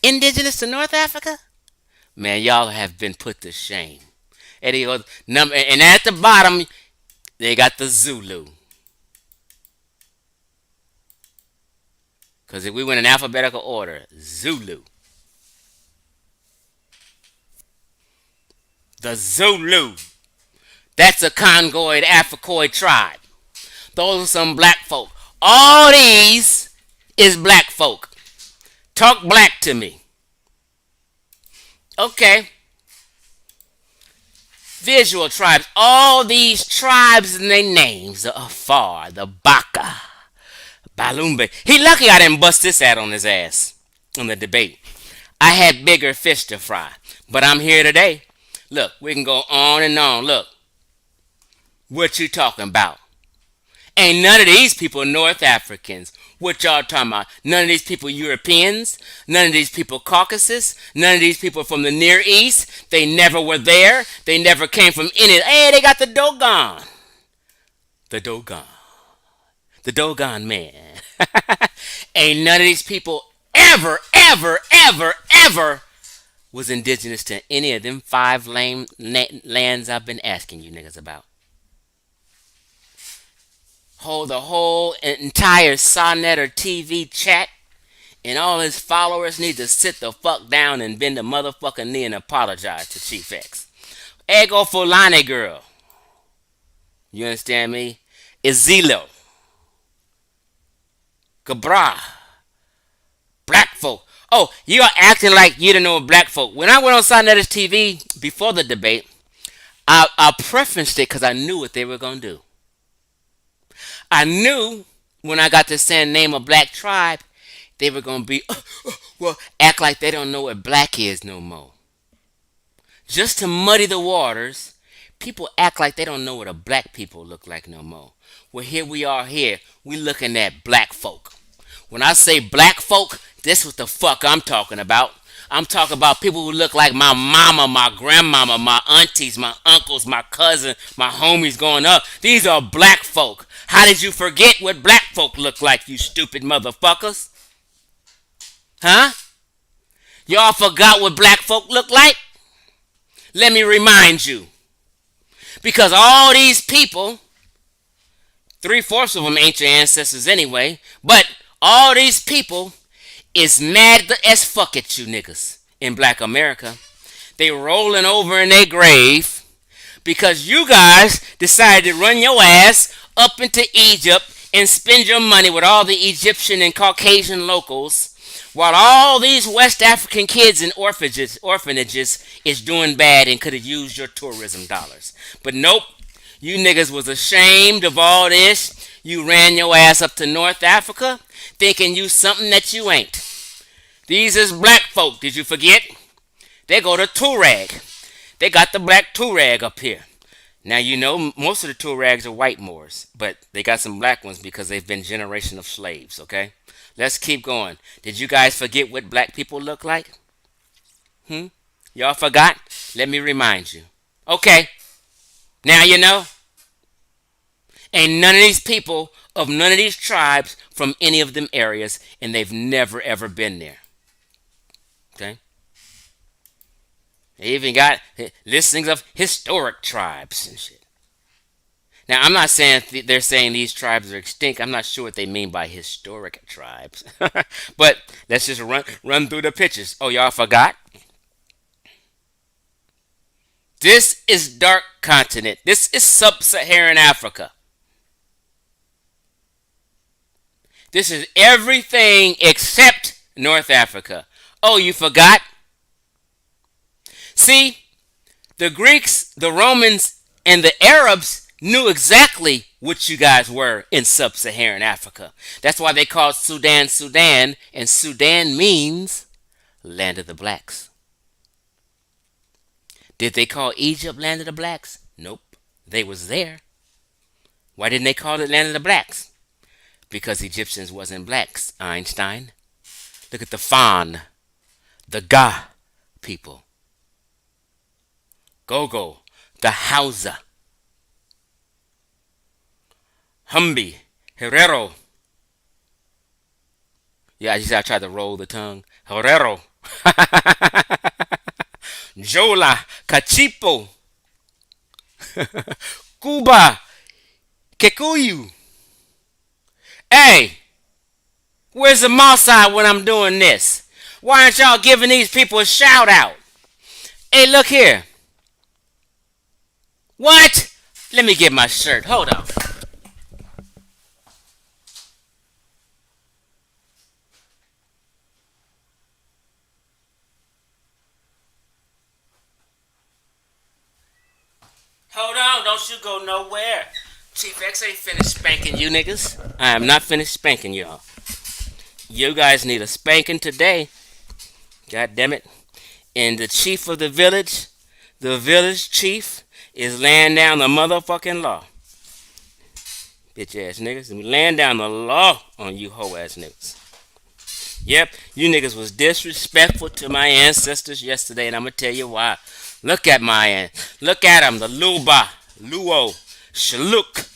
indigenous to North Africa? Man, y'all have been put to shame. And, he goes, and at the bottom, they got the Zulu. Because if we went in alphabetical order, Zulu. The Zulu. That's a Congoid Africoid tribe. Those are some black folk. All these is black folk. Talk black to me. Okay. Visual tribes. All these tribes and their names. The Afar, the Baka, Balumbe. He lucky I didn't bust this out on his ass on the debate. I had bigger fish to fry. But I'm here today. Look, we can go on and on. Look. What you talking about? Ain't none of these people North Africans. What y'all talking about? None of these people Europeans. None of these people Caucasus. None of these people from the Near East. They never were there. They never came from any. Hey, they got the Dogon. The Dogon. The Dogon man. Ain't none of these people ever was indigenous to any of them five lame lands I've been asking you niggas about. The whole entire SANETER TV chat and all his followers need to sit the fuck down and bend the motherfucking knee and apologize to Chief X. Ego Fulani girl. You understand me? Izilo. Cabra. Black folk. Oh, you are acting like you don't know black folk. When I went on SANETER's TV before the debate, I preferenced it because I knew what they were going to do. I knew when I got to say name a black tribe, they were going to be, well, act like they don't know what black is no more. Just to muddy the waters, people act like they don't know what a black people look like no more. Well, here we are here. We looking at black folk. When I say black folk, this what the fuck I'm talking about. I'm talking about people who look like my mama, my grandmama, my aunties, my uncles, my cousin, my homies growing up. These are black folk. How did you forget what black folk look like, you stupid motherfuckers? Huh? Y'all forgot what black folk look like? Let me remind you. Because all these people, 3/4 of them ain't your ancestors anyway, but all these people is mad as fuck at you niggas in black America. They rolling over in their grave because you guys decided to run your ass up into Egypt and spend your money with all the Egyptian and Caucasian locals while all these West African kids in orphanages is doing bad and could have used your tourism dollars. But nope, you niggas was ashamed of all this. You ran your ass up to North Africa thinking you something that you ain't. These is black folk, did you forget? They go to Turag. They got the black Turag up here. Now, you know, most of the Turags are white Moors, but they got some black ones because they've been generation of slaves, okay? Let's keep going. Did you guys forget what black people look like? Y'all forgot? Let me remind you. Okay. Now you know. Ain't none of these people of none of these tribes from any of them areas, and they've never ever been there. Okay? They even got listings of historic tribes and shit. Now, I'm not saying they're saying these tribes are extinct. I'm not sure what they mean by historic tribes. But let's just run through the pictures. Oh, y'all forgot? This is dark continent. This is sub-Saharan Africa. This is everything except North Africa. Oh, you forgot? See, the Greeks, the Romans, and the Arabs knew exactly what you guys were in sub-Saharan Africa. That's why they called Sudan, Sudan, and Sudan means land of the blacks. Did they call Egypt land of the blacks? Nope. They was there. Why didn't they call it land of the blacks? Because Egyptians wasn't blacks, Einstein. Look at the Fan, the Ga people. Gogo, the Hausa. Humbi, Herero. Yeah, I tried to roll the tongue. Herero. Jola, Cachipo, Cuba, Kikuyu. Hey, where's the Mossad when I'm doing this? Why aren't y'all giving these people a shout out? Hey, look here. What? Let me get my shirt. Hold on. Hold on. Don't you go nowhere. Chief X ain't finished spanking you niggas. I am not finished spanking y'all. You guys need a spanking today. God damn it. And the chief of the village chief, is laying down the motherfucking law. Bitch ass niggas. Laying down the law on you hoe ass niggas. Yep, you niggas was disrespectful to my ancestors yesterday, and I'm gonna tell you why. Look at look at them, the Luba, Luo, Shaluk.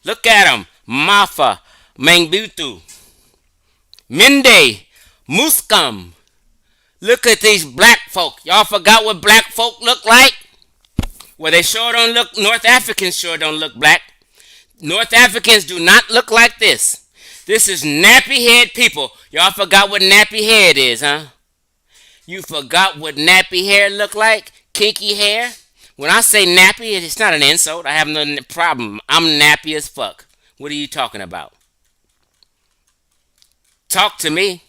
Look at them, Mafa, Mangbutu, Mende, Muskam. Look at these black folk. Y'all forgot what black folk look like? Well, they sure don't look, North Africans sure don't look black. North Africans do not look like this. This is nappy head people. Y'all forgot what nappy head is, huh? You forgot what nappy hair look like? Kinky hair? When I say nappy, it's not an insult. I have no problem. I'm nappy as fuck. What are you talking about? Talk to me.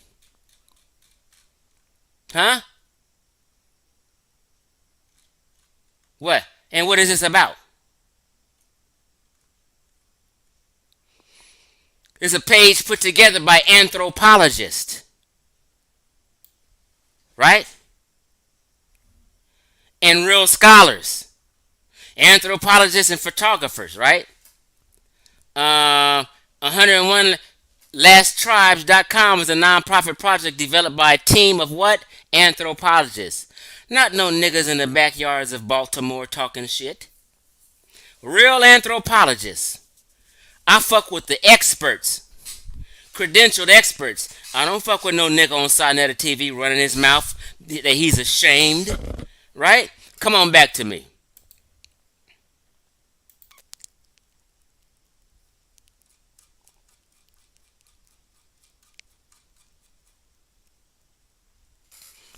Huh? What? And what is this about? It's a page put together by anthropologists. Right? And real scholars. Anthropologists and photographers, right? 101lasttribes.com is a non-profit project developed by a team of what? Anthropologists. Not no niggas in the backyards of Baltimore talking shit. Real anthropologists. I fuck with the experts. Credentialed experts. I don't fuck with no nigga on SANETER TV running his mouth that he's ashamed. Right? Come on back to me.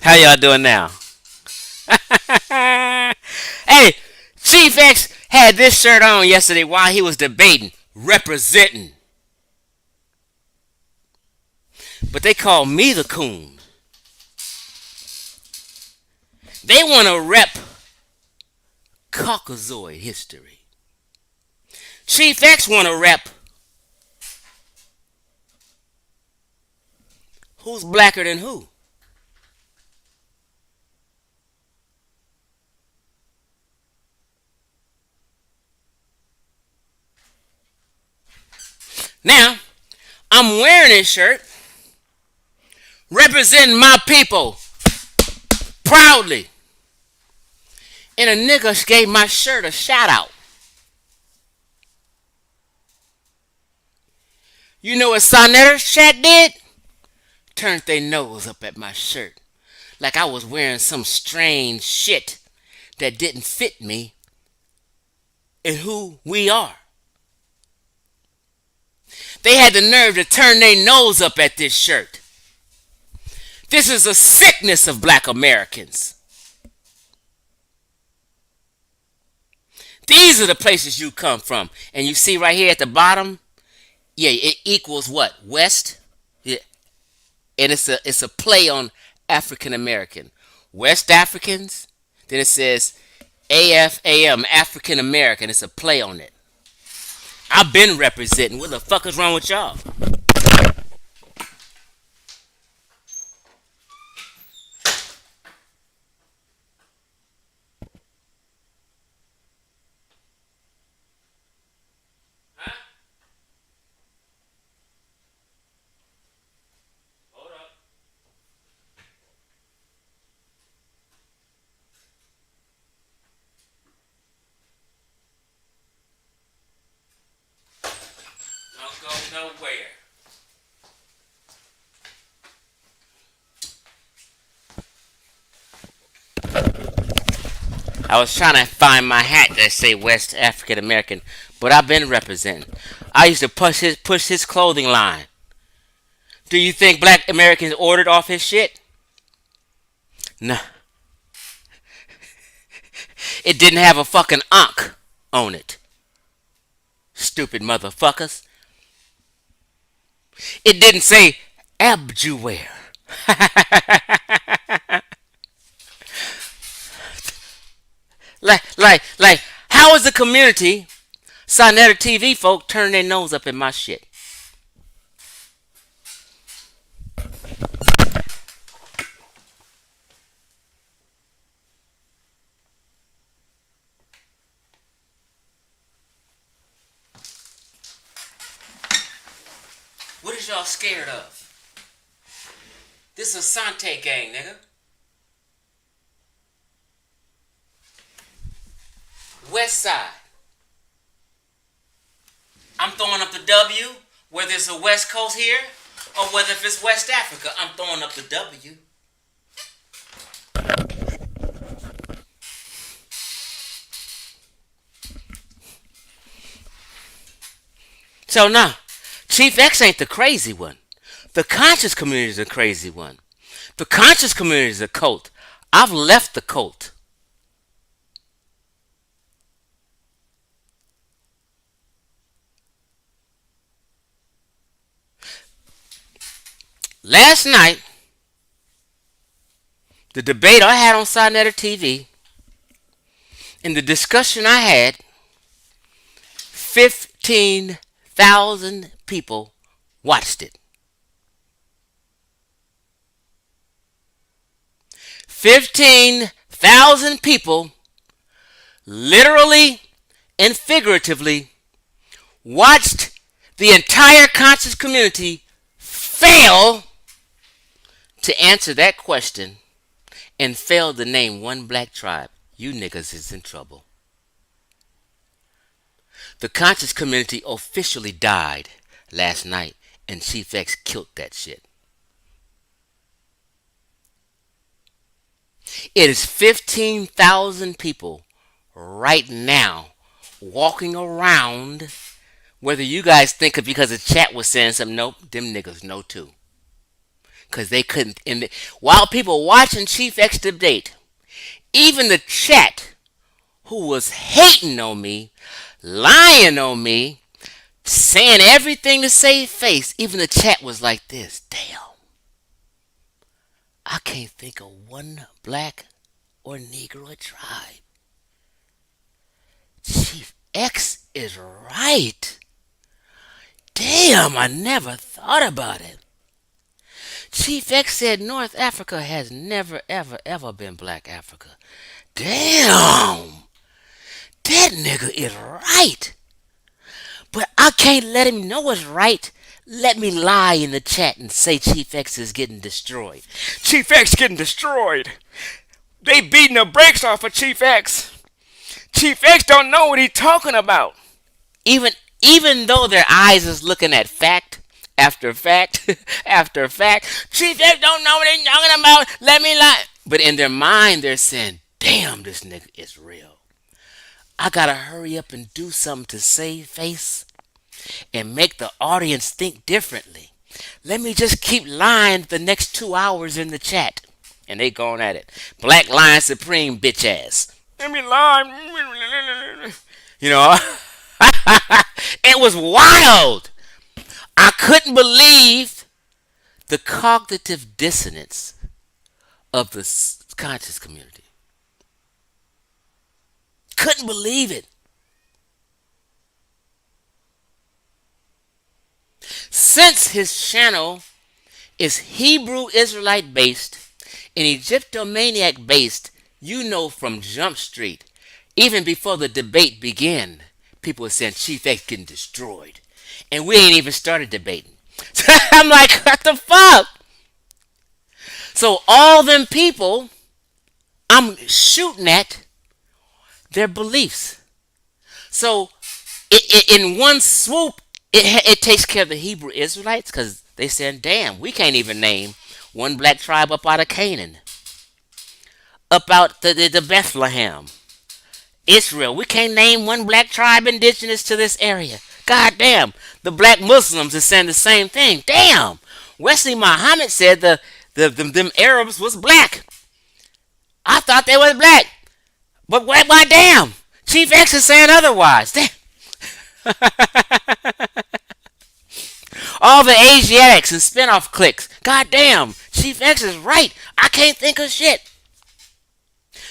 How y'all doing now? Hey, Chief X had this shirt on yesterday while he was debating, representing. But they call me the coon. They want to rep Caucasoid history. Chief X want to rep who's blacker than who. Now, I'm wearing this shirt representing my people proudly. And a nigga gave my shirt a shout out. You know what SANETER chat did? Turned their nose up at my shirt. Like I was wearing some strange shit that didn't fit me and who we are. They had the nerve to turn their nose up at this shirt. This is a sickness of black Americans. These are the places you come from. And you see right here at the bottom, yeah, it equals what? West? Yeah. And it's a play on African American. West Africans. Then it says AFAM, African American. It's a play on it. I've been representing. What the fuck is wrong with y'all? Hold I was trying to find my hat that say West African American, but I've been representing. I used to push his clothing line. Do you think black Americans ordered off his shit? Nah. It didn't have a fucking ankh on it. Stupid motherfuckers. It didn't say Abjuware. like, how is the community, SANETER TV folk, turning their nose up in my shit? What is y'all scared of? This is a Sante gang, nigga. West side. I'm throwing up the W, whether it's a West Coast here or whether if it's West Africa, I'm throwing up the W. So now, Chief X ain't the crazy one. The conscious community is the crazy one. The conscious community is a cult. I've left the cult. Last night, the debate I had on SANETER TV and the discussion I had, 15,000 people watched it. 15,000 people literally and figuratively watched the entire conscious community fail to answer that question and fail to name one black tribe. You niggas is in trouble. The conscious community officially died last night, and Chief X killed that shit. It is 15,000 people right now walking around. Whether you guys think of because the chat was saying something, nope, them niggas know too. Because they couldn't. While people watching Chief X debate, even the chat, who was hating on me, lying on me, saying everything to save face, even the chat was like this. Damn. I can't think of one black or Negro tribe. Chief X is right. Damn, I never thought about it. Chief X said North Africa has never, ever, ever been black Africa. Damn. That nigga is right. But I can't let him know it's right. Let me lie in the chat and say Chief X is getting destroyed. Chief X getting destroyed. They beating the brakes off of Chief X. Chief X don't know what he's talking about. Even though their eyes is looking at fact after fact after fact, Chief X don't know what he's talking about. Let me lie. But in their mind, they're saying, damn, this nigga is real. I gotta hurry up and do something to save face and make the audience think differently. Let me just keep lying the next 2 hours in the chat. And they going at it. Black Lion Supreme bitch ass. Let me lie. You know, it was wild. I couldn't believe the cognitive dissonance of the conscious community. Couldn't believe it. Since his channel is Hebrew Israelite based and Egyptomaniac based, you know from Jump Street, even before the debate began, people were saying Chief X getting destroyed. And we ain't even started debating. So I'm like, what the fuck? So all them people I'm shooting at their beliefs. So in one swoop, it takes care of the Hebrew Israelites because they said, damn, we can't even name one black tribe up out of Canaan, up out the Bethlehem. Israel. We can't name one black tribe indigenous to this area. God damn. The black Muslims is saying the same thing. Damn. Wesley Muhammad said them Arabs was black. I thought they was black. But why damn? Chief X is saying otherwise. Damn. All the Asiatics and spinoff clicks. God damn. Chief X is right. I can't think of shit.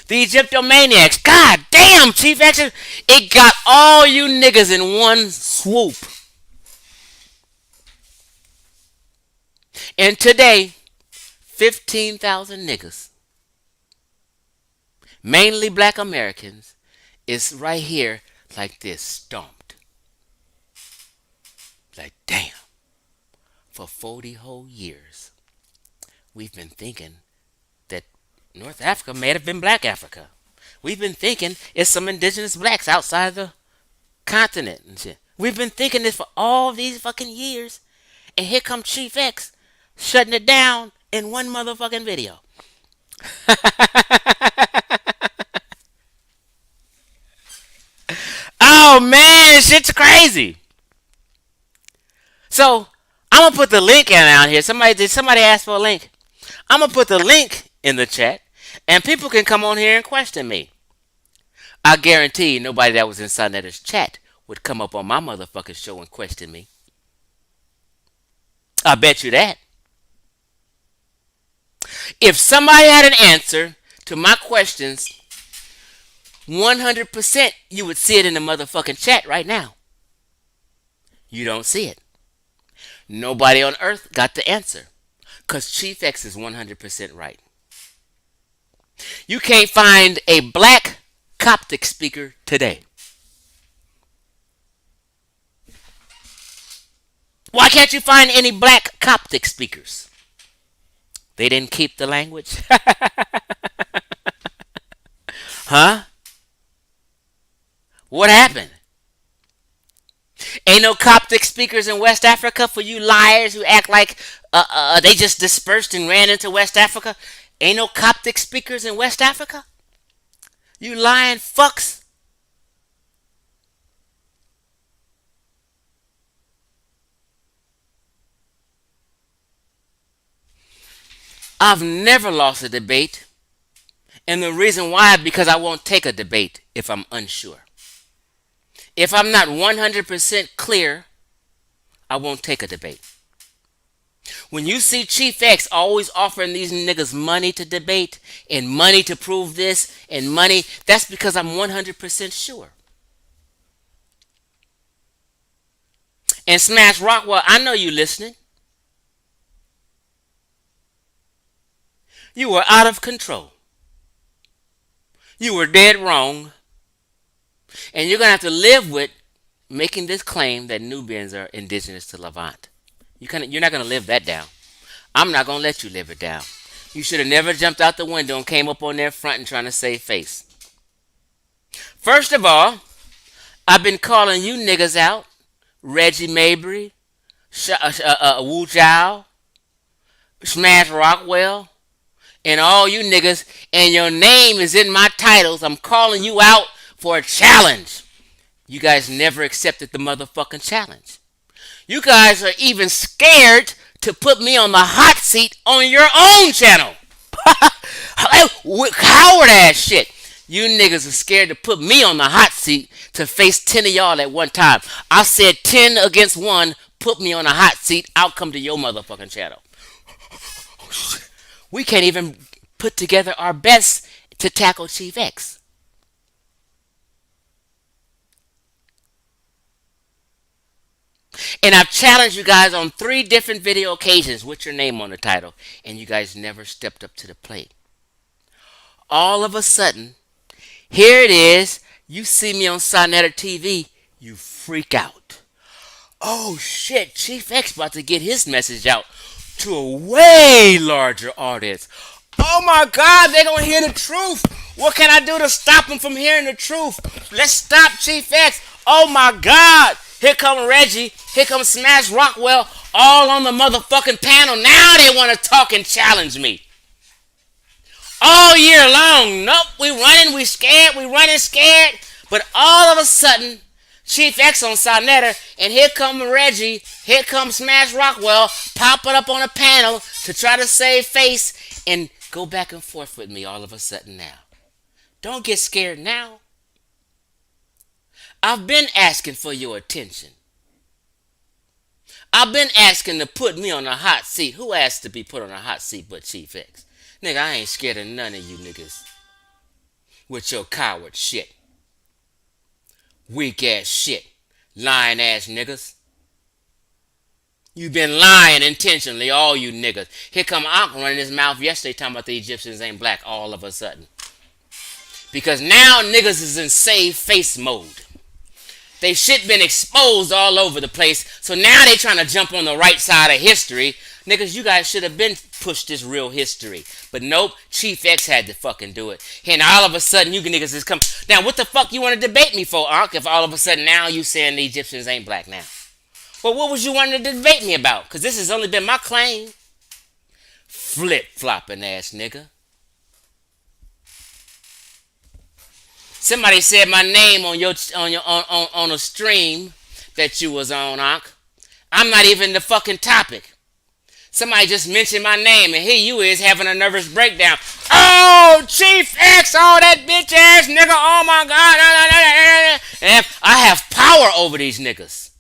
The Egyptomaniacs. God damn, Chief X. It got all you niggas in one swoop. And today, 15,000 niggas, mainly black Americans, is right here like this, stomped. Like, damn. For 40 whole years, we've been thinking that North Africa may have been black Africa. We've been thinking it's some indigenous blacks outside the continent and shit. We've been thinking this for all these fucking years. And here come Chief X shutting it down in one motherfucking video. Oh man, shit's crazy. So I'm gonna put the link in out here. Did somebody ask for a link? I'm gonna put the link in the chat, and people can come on here and question me. I guarantee nobody that was in SANETER's chat would come up on my motherfucking show and question me. I bet you that. If somebody had an answer to my questions, 100% you would see it in the motherfucking chat right now. You don't see it. Nobody on earth got the answer. Because Chief X is 100% right. You can't find a black Coptic speaker today. Why can't you find any black Coptic speakers? They didn't keep the language? Huh? What happened? Ain't no Coptic speakers in West Africa for you liars who act like they just dispersed and ran into West Africa? Ain't no Coptic speakers in West Africa? You lying fucks. I've never lost a debate. And the reason why is because I won't take a debate if I'm unsure. If I'm not 100% clear, I won't take a debate. When you see Chief X always offering these niggas money to debate and money to prove this and money, that's because I'm 100% sure. And Smash Rockwell, I know you listening. You were out of control. You were dead wrong. And you're going to have to live with making this claim that Nubians are indigenous to Levant. You're not going to live that down. I'm not going to let you live it down. You should have never jumped out the window and came up on their front and trying to save face. First of all, I've been calling you niggas out. Reggie Mabry, Wu Zhao, Smash Rockwell, and all you niggas, and your name is in my titles. I'm calling you out for a challenge. You guys never accepted the motherfucking challenge. You guys are even scared to put me on the hot seat on your own channel. Coward ass shit. You niggas are scared to put me on the hot seat to face 10 of y'all at one time. I said 10 against 1, put me on a hot seat, I'll come to your motherfucking channel. We can't even put together our best to tackle Chief X. And I've challenged you guys on 3 different video occasions with your name on the title, and you guys never stepped up to the plate. All of a sudden, here it is, you see me on SANETER TV, you freak out. Oh shit, Chief X about to get his message out to a way larger audience. Oh my God, they're gonna hear the truth. What can I do to stop them from hearing the truth? Let's stop Chief X. Oh my God. Here come Reggie. Here comes Smash Rockwell. All on the motherfucking panel. Now they want to talk and challenge me. All year long. Nope, we running, we scared, we running scared. But all of a sudden, Chief X on SANETER, and here come Reggie, here comes Smash Rockwell, popping up on a panel to try to save face and go back and forth with me all of a sudden now. Don't get scared now. I've been asking for your attention. I've been asking to put me on a hot seat. Who asked to be put on a hot seat but Chief X? Nigga, I ain't scared of none of you niggas with your coward shit. Weak ass shit. Lying ass niggas. You been lying intentionally, all you niggas. Here come Ankh running his mouth yesterday talking about the Egyptians ain't black all of a sudden. Because now niggas is in save face mode. They shit been exposed all over the place, so now they trying to jump on the right side of history. Niggas, you guys should have been pushed this real history. But nope, Chief X had to fucking do it. And all of a sudden, you niggas is come. Now, what the fuck you want to debate me for, Ankh, if all of a sudden now you saying the Egyptians ain't black now? Well, what was you wanting to debate me about? Because this has only been my claim. Flip-flopping ass nigga. Somebody said my name on a stream that you was on, Ankh. I'm not even the fucking topic. Somebody just mentioned my name, and here you is having a nervous breakdown. Oh, Chief X, oh, that bitch ass nigga, oh my God. And I have power over these niggas.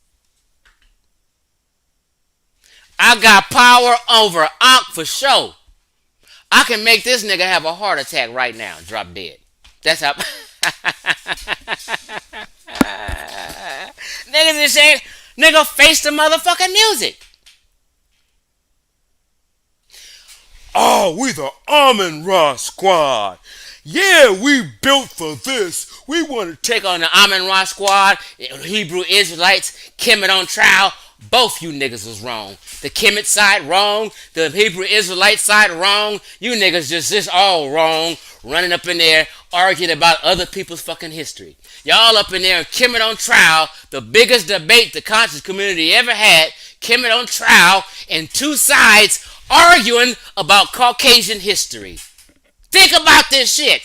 I got power over Ankh for sure. I can make this nigga have a heart attack right now, drop dead. That's how. Niggas is saying, nigga, face the motherfucking music. Oh, we the Amun Ra squad. Yeah, we built for this. We want to Take on the Amun Ra squad, Hebrew Israelites, Kemet on trial. Both you niggas was wrong. The Kemet side wrong. The Hebrew Israelite side wrong. You niggas just all wrong. Running up in there arguing about other people's fucking history. Y'all up in there and Kemet on trial. The biggest debate the conscious community ever had. Kemet on trial and two sides arguing about Caucasian history. Think about this shit.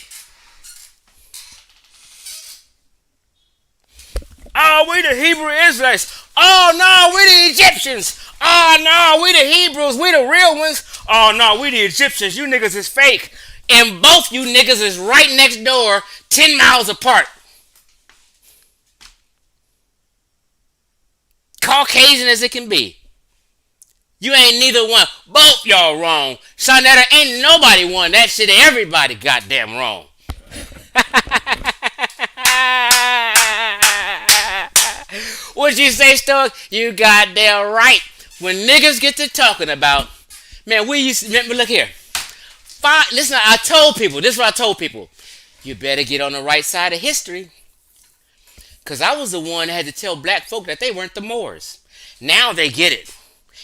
Oh, we the Hebrew Israelites. Oh, no, we the Egyptians. Oh, no, we the Hebrews. We the real ones. Oh, no, we the Egyptians. You niggas is fake. And both you niggas is right next door, 10 miles apart. Caucasian as it can be. You ain't neither one. Both y'all wrong. SANETER ain't nobody won that shit. Everybody goddamn wrong. What'd you say, Stoic? You goddamn right. When niggas get to talking about, man, we used to, remember, look here. Listen, I told people, this is what I told people. You better get on the right side of history. Because I was the one that had to tell black folk that they weren't the Moors. Now they get it.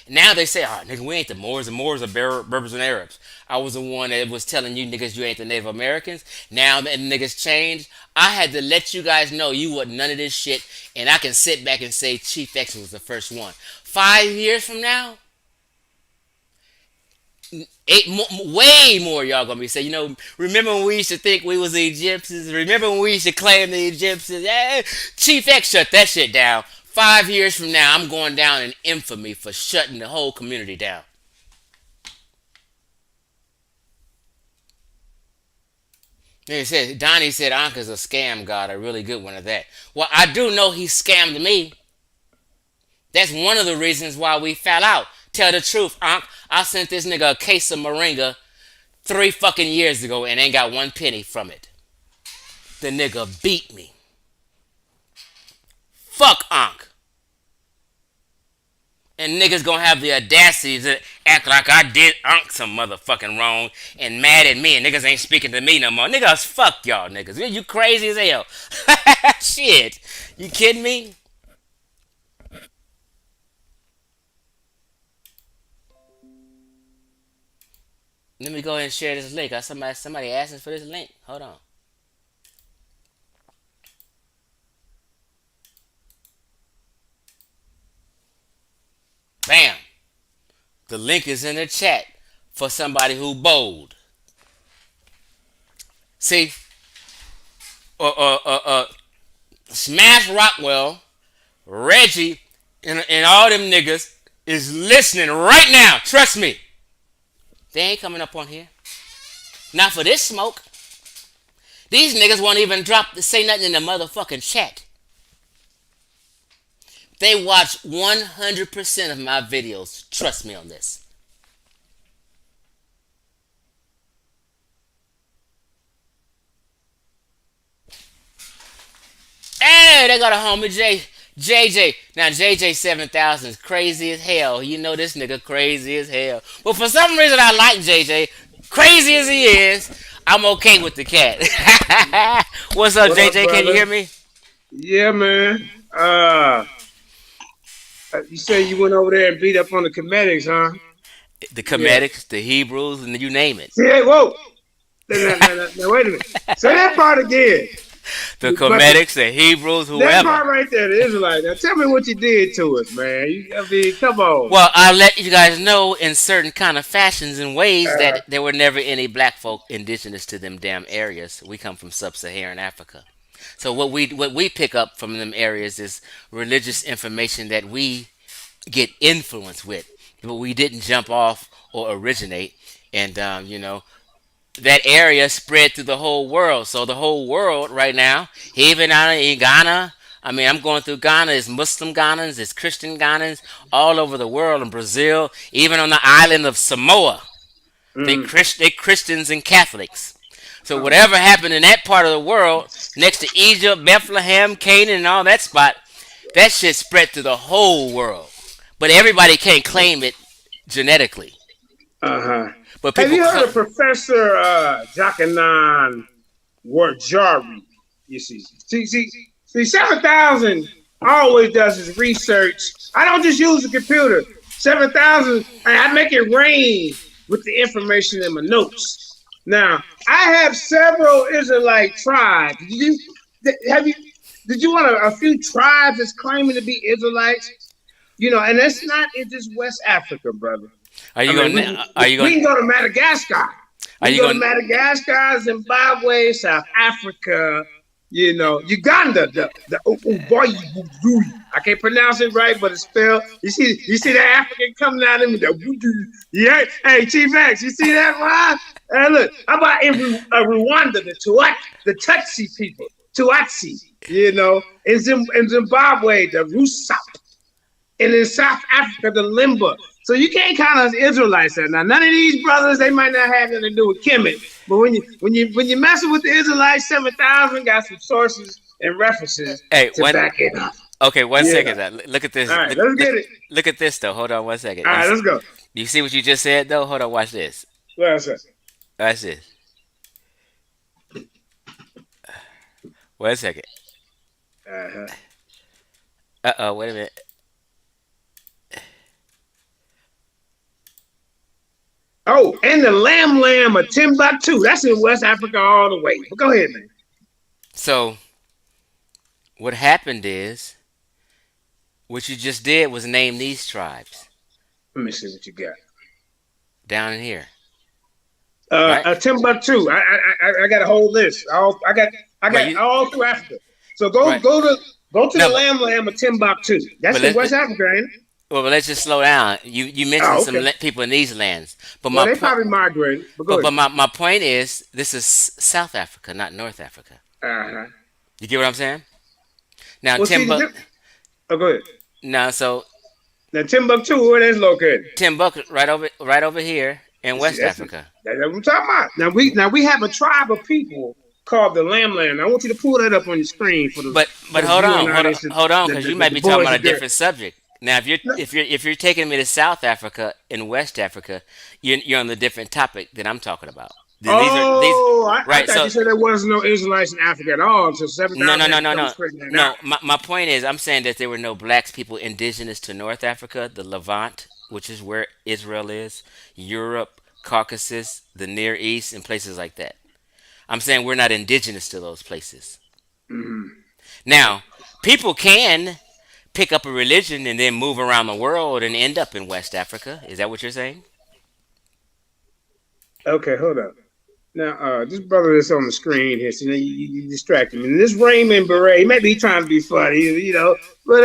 Now they say, oh, nigga, we ain't the Moors. The Moors are Berbers and Arabs. I was the one that was telling you niggas you ain't the Native Americans. Now that niggas changed, I had to let you guys know you wasn't none of this shit. And I can sit back and say Chief X was the first one. 5 years from now, way more y'all gonna be saying, you know, remember when we used to think we was the Egyptians? Remember when we used to claim the Egyptians? Chief X shut that shit down. 5 years from now, I'm going down in infamy for shutting the whole community down. He said, Donnie said, Ankh is a scam god, a really good one at that. Well, I do know he scammed me. That's one of the reasons why we fell out. Tell the truth, Ankh. I sent this nigga a case of moringa 3 fucking years ago and ain't got 1 penny from it. The nigga beat me. Fuck Ankh. And niggas gonna have the audacity to act like I did Ankh some motherfucking wrong and mad at me and niggas ain't speaking to me no more. Niggas, fuck y'all niggas. You crazy as hell. Shit. You kidding me? Let me go ahead and share this link. Somebody asking for this link. Hold on. Bam. The link is in the chat for somebody who bold. See? Smash Rockwell, Reggie, and all them niggas is listening right now. Trust me. They ain't coming up on here. Not for this smoke. These niggas won't even drop to say nothing in the motherfucking chat. They watch 100% of my videos. Trust me on this. Hey, they got a homie JJ. Now JJ 7000 is crazy as hell. You know this nigga crazy as hell. But for some reason I like JJ. Crazy as he is, I'm okay with the cat. What's up, What up, JJ? Can you brother? hear me? Yeah, man. You say you went over there and beat up on the comedics, huh? The Yeah. Comedics, the Hebrews, and you name it. See, hey, whoa. Now, wait a minute. Say that part again. The But Comedics, the Hebrews, that whoever. part right there, the Israelite. Now, tell me what you did to us, man. I mean, come on. Well, I let you guys know in certain kind of fashions and ways Uh, that there were never any black folk indigenous to them damn areas. We come from sub-Saharan Africa. So what we pick up from them areas is religious information that we get influence with, but we didn't jump off or originate. And that area spread through the whole world. So the whole world right now, even out in Ghana. I mean, I'm going through Ghana. It's Muslim Ghanans, it's Christian Ghanans, all over the world. In Brazil, even on the island of Samoa, mm, they Christians and Catholics. So oh, whatever happened in that part of the world, next to Egypt, Bethlehem, Canaan, and all that spot, that shit spread to the whole world. But everybody can't claim it genetically. uh-huh. But Have people you heard come. of Professor Jakanan Warjari? You see, 7,000 always does his research. I don't just use the computer. 7,000, I make it rain with the information in my notes. Now, I have several Israelite tribes. Have you? Did you want a few tribes that's claiming to be Israelites? And that's not in just West Africa, brother. Are I you mean, going? Are you we going? can go to Madagascar. Are We can you go to going? Madagascar, Zimbabwe, South Africa, Uganda, I can't pronounce it right, but it's spelled. You see that African coming out of me, yeah. Hey, Chief X, you see that, Ron? Hey, look, how about in Rwanda, the Tutsi people, Tuatsi, in Zimbabwe, the Rusap, and in South Africa, the Limba. So you can't count us Israelites there. Now, none of these brothers, they might not have anything to do with Kemet, but when you messing with the Israelites, 7,000 got some sources and references Hey, to one. back it up. Okay, one Yeah. second. Look at All this. right, let's get it. Look at this though. Hold on one second. All right, let's go. You see what you just said though? Hold on. Watch this. What else? Watch this. One second. Uh-huh. Wait a minute. Oh, and the Lamb of Timbuktu. That's in West Africa all the way. But go ahead, man. So what happened is what you just did was name these tribes Let me see what you got. down in here, right? Timbuktu. I got a whole list. I Right. got all through Africa. So Right. go to the No, Lamb of Timbuktu. That's but in West Africa, ain't it? let's just slow down. You mentioned Oh, some okay. people in these lands, but Well, my they point. probably migrated. But go But ahead. my point is, this is South Africa, not North Africa. Uh-huh. You get what I'm saying? Now, Well, see, oh, go ahead. Now, so Now, Timbuktu, where that's located? Timbuktu, right over here in You see, West that's Africa. what I'm talking about. Now we have a tribe of people called the Lamb Land. I want you to pull that up on your screen for the But hold viewing on, audience, hold on, the, because the, you the, might the be talking boys about and a girls. different subject. Now, No, if you're taking me to South Africa and West Africa, you're on the different topic that I'm talking about. Then these oh, I right. thought So you said there was no Israelites in Africa at all. So no, 7,000 no, had no, to no, come no, straighten that out. no. My point is, I'm saying that there were no blacks people indigenous to North Africa, the Levant, which is where Israel is, Europe, Caucasus, the Near East, and places like that. I'm saying we're not indigenous to those places. Mhm. Now, people can pick up a religion and then move around the world and end up in West Africa. Is that what you're saying? Okay, hold up. Now, this brother that's on the screen here, so you distracted me. And this Raymond Beret, maybe he trying to be funny, but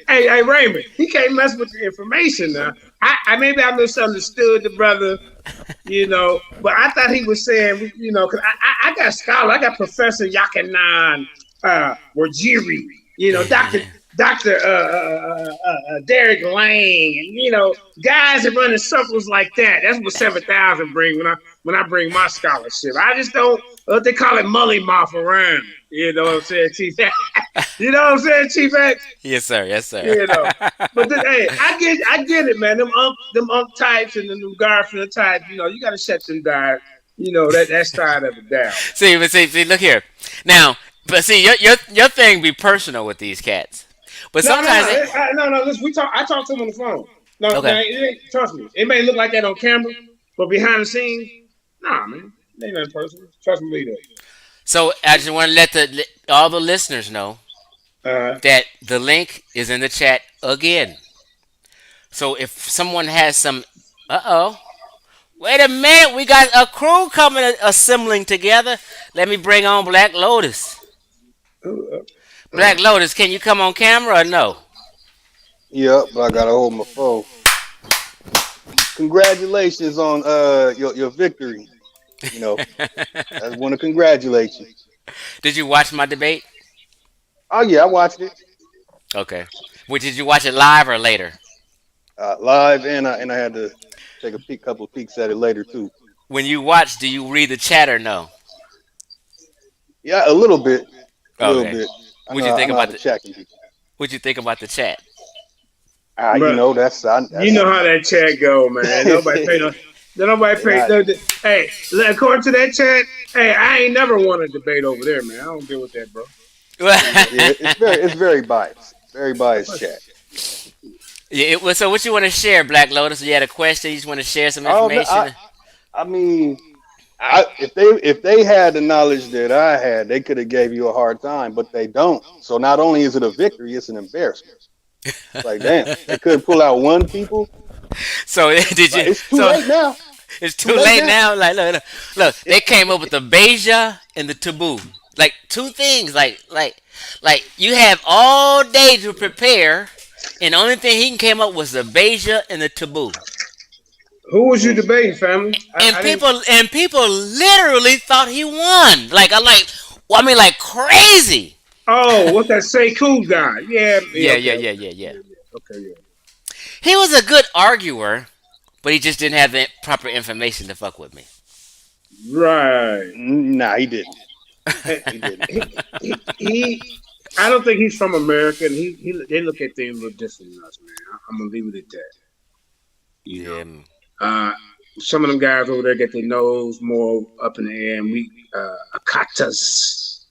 hey, Raymond, he can't mess with the information now. Maybe I misunderstood the brother, but I thought he was saying, because I got scholar, I got Professor Yakanan Wajiri, Doctor Derek Lang, and guys that run in circles like that. That's what 7,000 bring when I bring my scholarship. I just don't what they call it mully mouth around. You know what I'm saying, Chief? You know what I'm saying, Chief X? Yes, sir. Yes, sir. But hey, I get it, man. Them types and them Garfield types. You got to shut them down. That side of it down. See, look here. Now, but see, your thing be personal with these cats. But sometimes No. Listen, I talk to him on the phone. No, okay. trust me. It may look like that on camera, but behind the scenes, nah, man, they ain't nothing personal. Trust me, that. So I just want to let all the listeners know Uh, that the link is in the chat again. So if someone has some, wait a minute, we got a crew coming assembling together. Let me bring on Black Lotus. Black Lotus, can you come on camera or no? Yep, but I gotta hold my phone. Congratulations on your victory. I want to congratulate you. Did you watch my debate? Oh yeah, I watched it Okay. Well, did you watch it live or later? live, and I had to take couple of peeks at it later too. When you watch, do you read the chat or no? Yeah, a little bit, a little Okay. bit. What'd you I think know how about to the check and be. What'd you think about the chat? but you That's know how that chat go, man. Nobody pay no. Nobody and pay. I, No, hey, according to that chat, hey, I ain't never won a debate over there, man. I don't deal with that, bro. yeah, it's very biased chat. So what you want to share, Black Lotus? You had a question? You just want to share some Oh, no, information? I mean, if they had the knowledge that I had, they could have gave you a hard time, but they don't. So not only is it a victory, it's an embarrassment. It's like, damn, they could pull out one people. So did you? It's too So late now. it's Too too late late now. now. Like look, they It's came up with the beja and the taboo. Like two things. Like you have all day to prepare, and the only thing he came up was the beja and the taboo. Who was you mm, debating, family? And I didn't. people literally thought he won. Well, I mean, like crazy. Oh, what's that? Say cool guy? Yeah, yeah. Yeah, yeah, Okay, yeah, okay, yeah, yeah. okay, yeah. He was a good arguer, but he just didn't have the proper information to fuck with me. Right. nah, he didn't. Hey, He didn't. he I don't think he's from America, and they look at things a little different than us, man. I'm gonna leave it at that. You Yeah. know, uh, some of them guys over there get their nose more up in the air, and we akatas,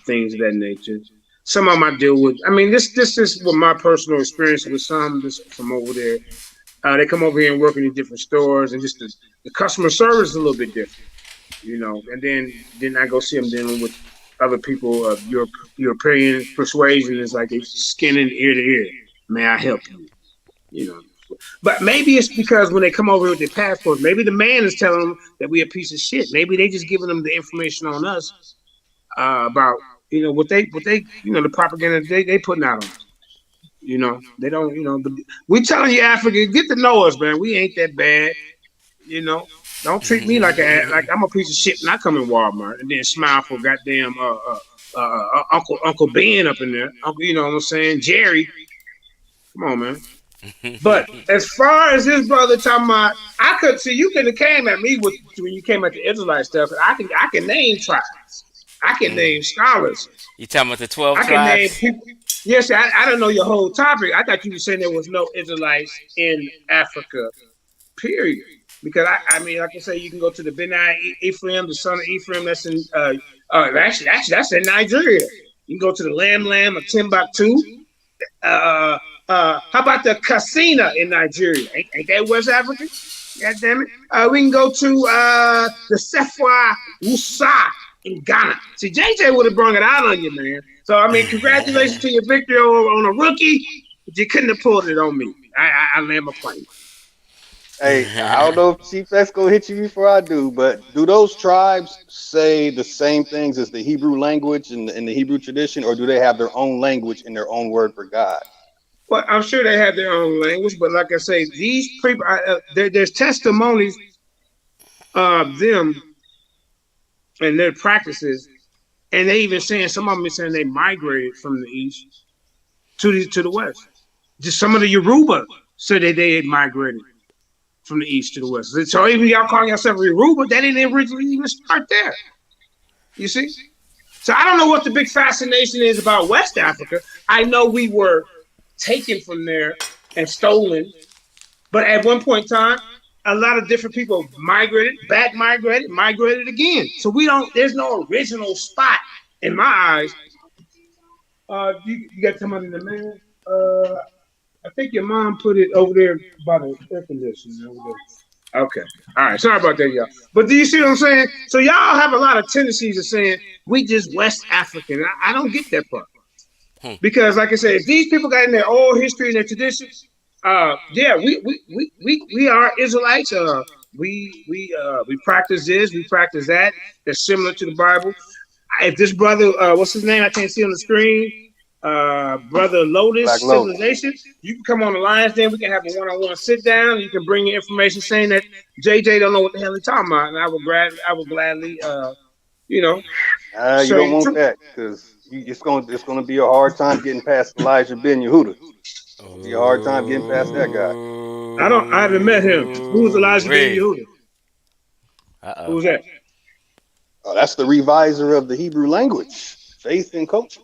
things of that nature. Some of them I deal with. I mean, this is what my personal experience with some this from over there. They come over here and work in these different stores, and just the customer service is a little bit different, And then I go see them dealing with other people of European persuasion. Is like they skinning ear to ear. May I help you? You know. But maybe it's because when they come over with their passports, maybe the man is telling them that we a piece of shit. Maybe they just giving them the information on us about what they the propaganda they putting out on us. They don't. We telling you Africa, get to know us, man. We ain't that bad. You know, don't treat me like I'm a piece of shit and I come in Walmart and then smile for goddamn Uncle Ben up in there. Uncle, you know what I'm saying? Jerry, come on, man. But as far as his brother talking about, I could see you could have came at me with when you came at the Israelite stuff. I can name tribes. I can name scholars. You talking about the 12 I can name tribes? people. Yes, I don't know your whole topic. I thought you were saying there was no Israelites in Africa, period. Because I mean, like I say, you can go to the Benai Ephraim, the son of Ephraim. That's in actually that's in Nigeria. You can go to the Lam of Timbuktu. How about the Casina in Nigeria? Ain't that West Africa? God damn it. We can go to the Sefwa Wusa in Ghana. See, JJ would have brought it out on you, man. So, I mean, congratulations to your victory on a rookie, but you couldn't have pulled it on me. I land my plane. Hey, I don't know if Chief X gonna hit you before I do, but do those tribes say the same things as the Hebrew language in the Hebrew tradition, or do they have their own language and their own word for God? Well, I'm sure they have their own language, but like I say, these people, there's testimonies of them and their practices, and they even saying some of them are saying they migrated from the east to the west. Just some of the Yoruba said that they had migrated from the east to the west. So even y'all calling yourself Yoruba, that didn't originally even start there. You see? So I don't know what the big fascination is about West Africa. I know we were taken from there and stolen, but at one point in time, a lot of different people migrated, back migrated, migrated again. So we don't. There's no original spot in my eyes. You got somebody in the man. I think your mom put it over there by the air conditioner over there. Okay. All right. Sorry about that, y'all. But do you see what I'm saying? So y'all have a lot of tendencies of saying we just West African. I don't get that part. Hmm. Because like I said, if these people got in their old history and their traditions, yeah, we are Israelites. We practice this, we practice that. That's similar to the Bible. If this brother, what's his name? I can't see on the screen. Brother Black Lotus Lotus. Civilization. You can come on the Lions Den. We can have a one-on-one sit down. You can bring your information saying that JJ don't know what the hell he's talking about, and I will gladly, you know, You show don't you the want truth. that because it's gonna be a hard time getting past Elijah Ben Yehuda. It's gonna be a hard time getting past that guy. I haven't met him. Who's Elijah Ben Ooh-wee. Yehuda? Uh-oh. Who's that? Oh, that's the reviser of the Hebrew language, faith and culture.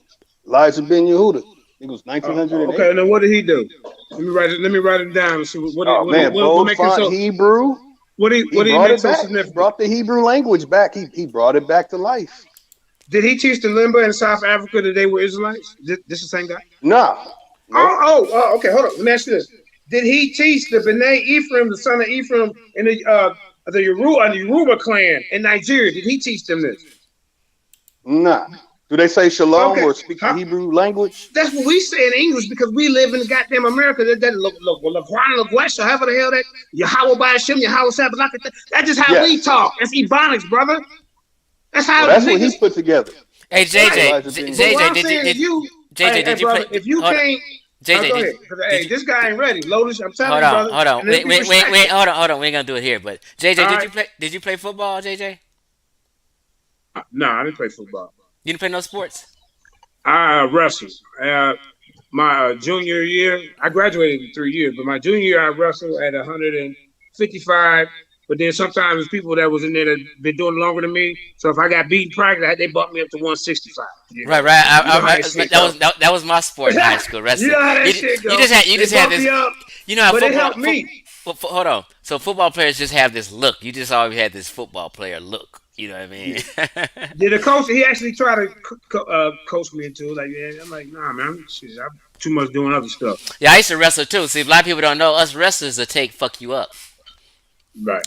Elijah Ben Yehuda. I think it was Okay, 1908. and then what did he do? Let me write it down and see Oh man, what bold make him font so Hebrew. He what he brought make it so back. He significant? brought the Hebrew language back. He brought it back to life. Did he teach the Limba in South Africa that they were Israelites? This is the same guy? Nah, nope. Okay. Hold on. Let me ask you this: did he teach the B'nai Ephraim, the son of Ephraim, in the Yoruba clan in Nigeria? Did he teach them this? Nah. Do they say shalom Okay, or speak the huh? Hebrew language? That's what we say in English because we live in goddamn America. That however the hell that Yahweh by Hashem, Yahweh Sabbath, that's just how we Yes. talk. That's Ebonics, brother. That's Well, how that's what he niggas. put together. Hey Right. JJ, Elijah Ben But what JJ, Yehuda. I'm saying to you, JJ, hey did you play? brother, if you Hold on, can't, JJ, go ahead. 'Cause, did hey, you? this guy ain't ready. Lotus, I'm telling Hold you, on, brother. hold on. And let's be Wait. respectful. Hold on. We ain't gonna do it here. But JJ, All right. Did you play football, JJ? No, I didn't play football. You didn't play no sports. I wrestled. My junior year, I graduated in 3 years, but my junior year, I wrestled at 155. But then sometimes there's people that was in there that been doing it longer than me. So if I got beat in practice, they bumped me up to 165. Right, right. You know how that shit That go. was that was my sport in high school, You wrestling. know how that shit go. You They just had bump this. you up, You know how but it helped me. hold on. So football players just have this look. You just always had this football player look. You know what I mean? Yeah. Yeah, the coach, he actually tried to coach me into it. Like, yeah, I'm like, nah, man, shit, I'm too much doing other stuff. Yeah, I used to wrestle too. See, a lot of people don't know us wrestlers will take fuck you up. Right.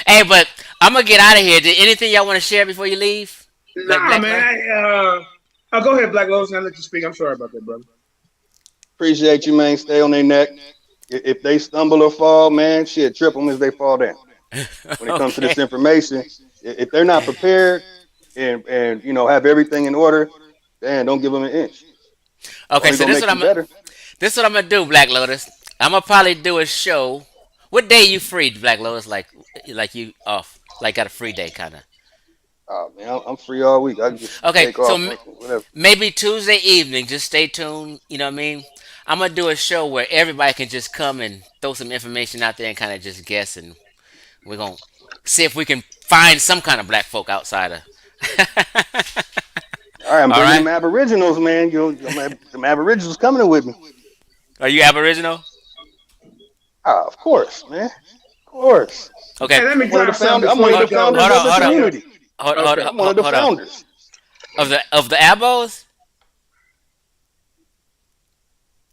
Hey, but I'm gonna get out of here. Did anything y'all want to share before you leave? Nah, Black man. Love? Go ahead, Black Lotus. I'll let you speak. I'm sorry about that, brother. Appreciate you, man. Stay on their neck. If they stumble or fall, man, shit, trip them as they fall down. When it comes to Okay. this information, if they're not prepared and have everything in order, then don't give them an inch. Okay. Only So gonna make you better. this what I'm gonna do, Black Lotus. I'm gonna probably do a show. What day you free, Black Lotus? Like you off? Like got a free day, kind of. Oh man, I'm free all week. I can just Okay. take So off whatever. maybe Tuesday evening. Just stay tuned. You know what I mean? I'm gonna do a show where everybody can just come and throw some information out there and kind of just guess, and we're gonna see if we can find some kind of black folk outside of. All right, I'm All bringing right. them Aboriginals, man. Them Aboriginals coming with me. Are you Aboriginal? Of course, man. Of course. Okay. Hey, let me I'm one of the drop something founders. I'm before one of you the go. founders Hold of on. the Hold on. community. Okay. I'm one of the Hold on. founders. Of the Abos,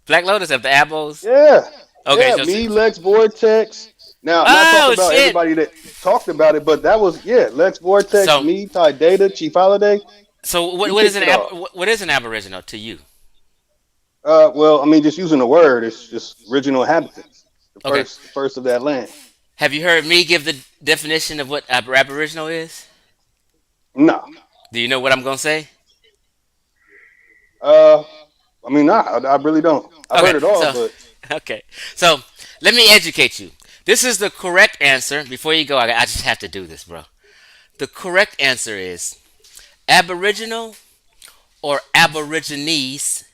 Black Lotus of the Abos. Yeah. Okay. Yeah. Me, Lex Vortex. Now, I'm not talking Oh about shit. everybody that talked about it, but that was, yeah, Lex Vortex, So me, Ty Data, Chief Holiday. We what is kicked it off. what is an Aboriginal to you? Well, I mean, just using the word, it's just original inhabitants, Okay. The first of that land. Have you heard me give the definition of what Aboriginal is? No. Do you know what I'm gonna say? Uh, I mean, nah, I really don't. I've Okay. heard it all, So, but okay. So let me educate you. This is the correct answer. Before you go, I just have to do this, bro. The correct answer is Aboriginal or Aborigines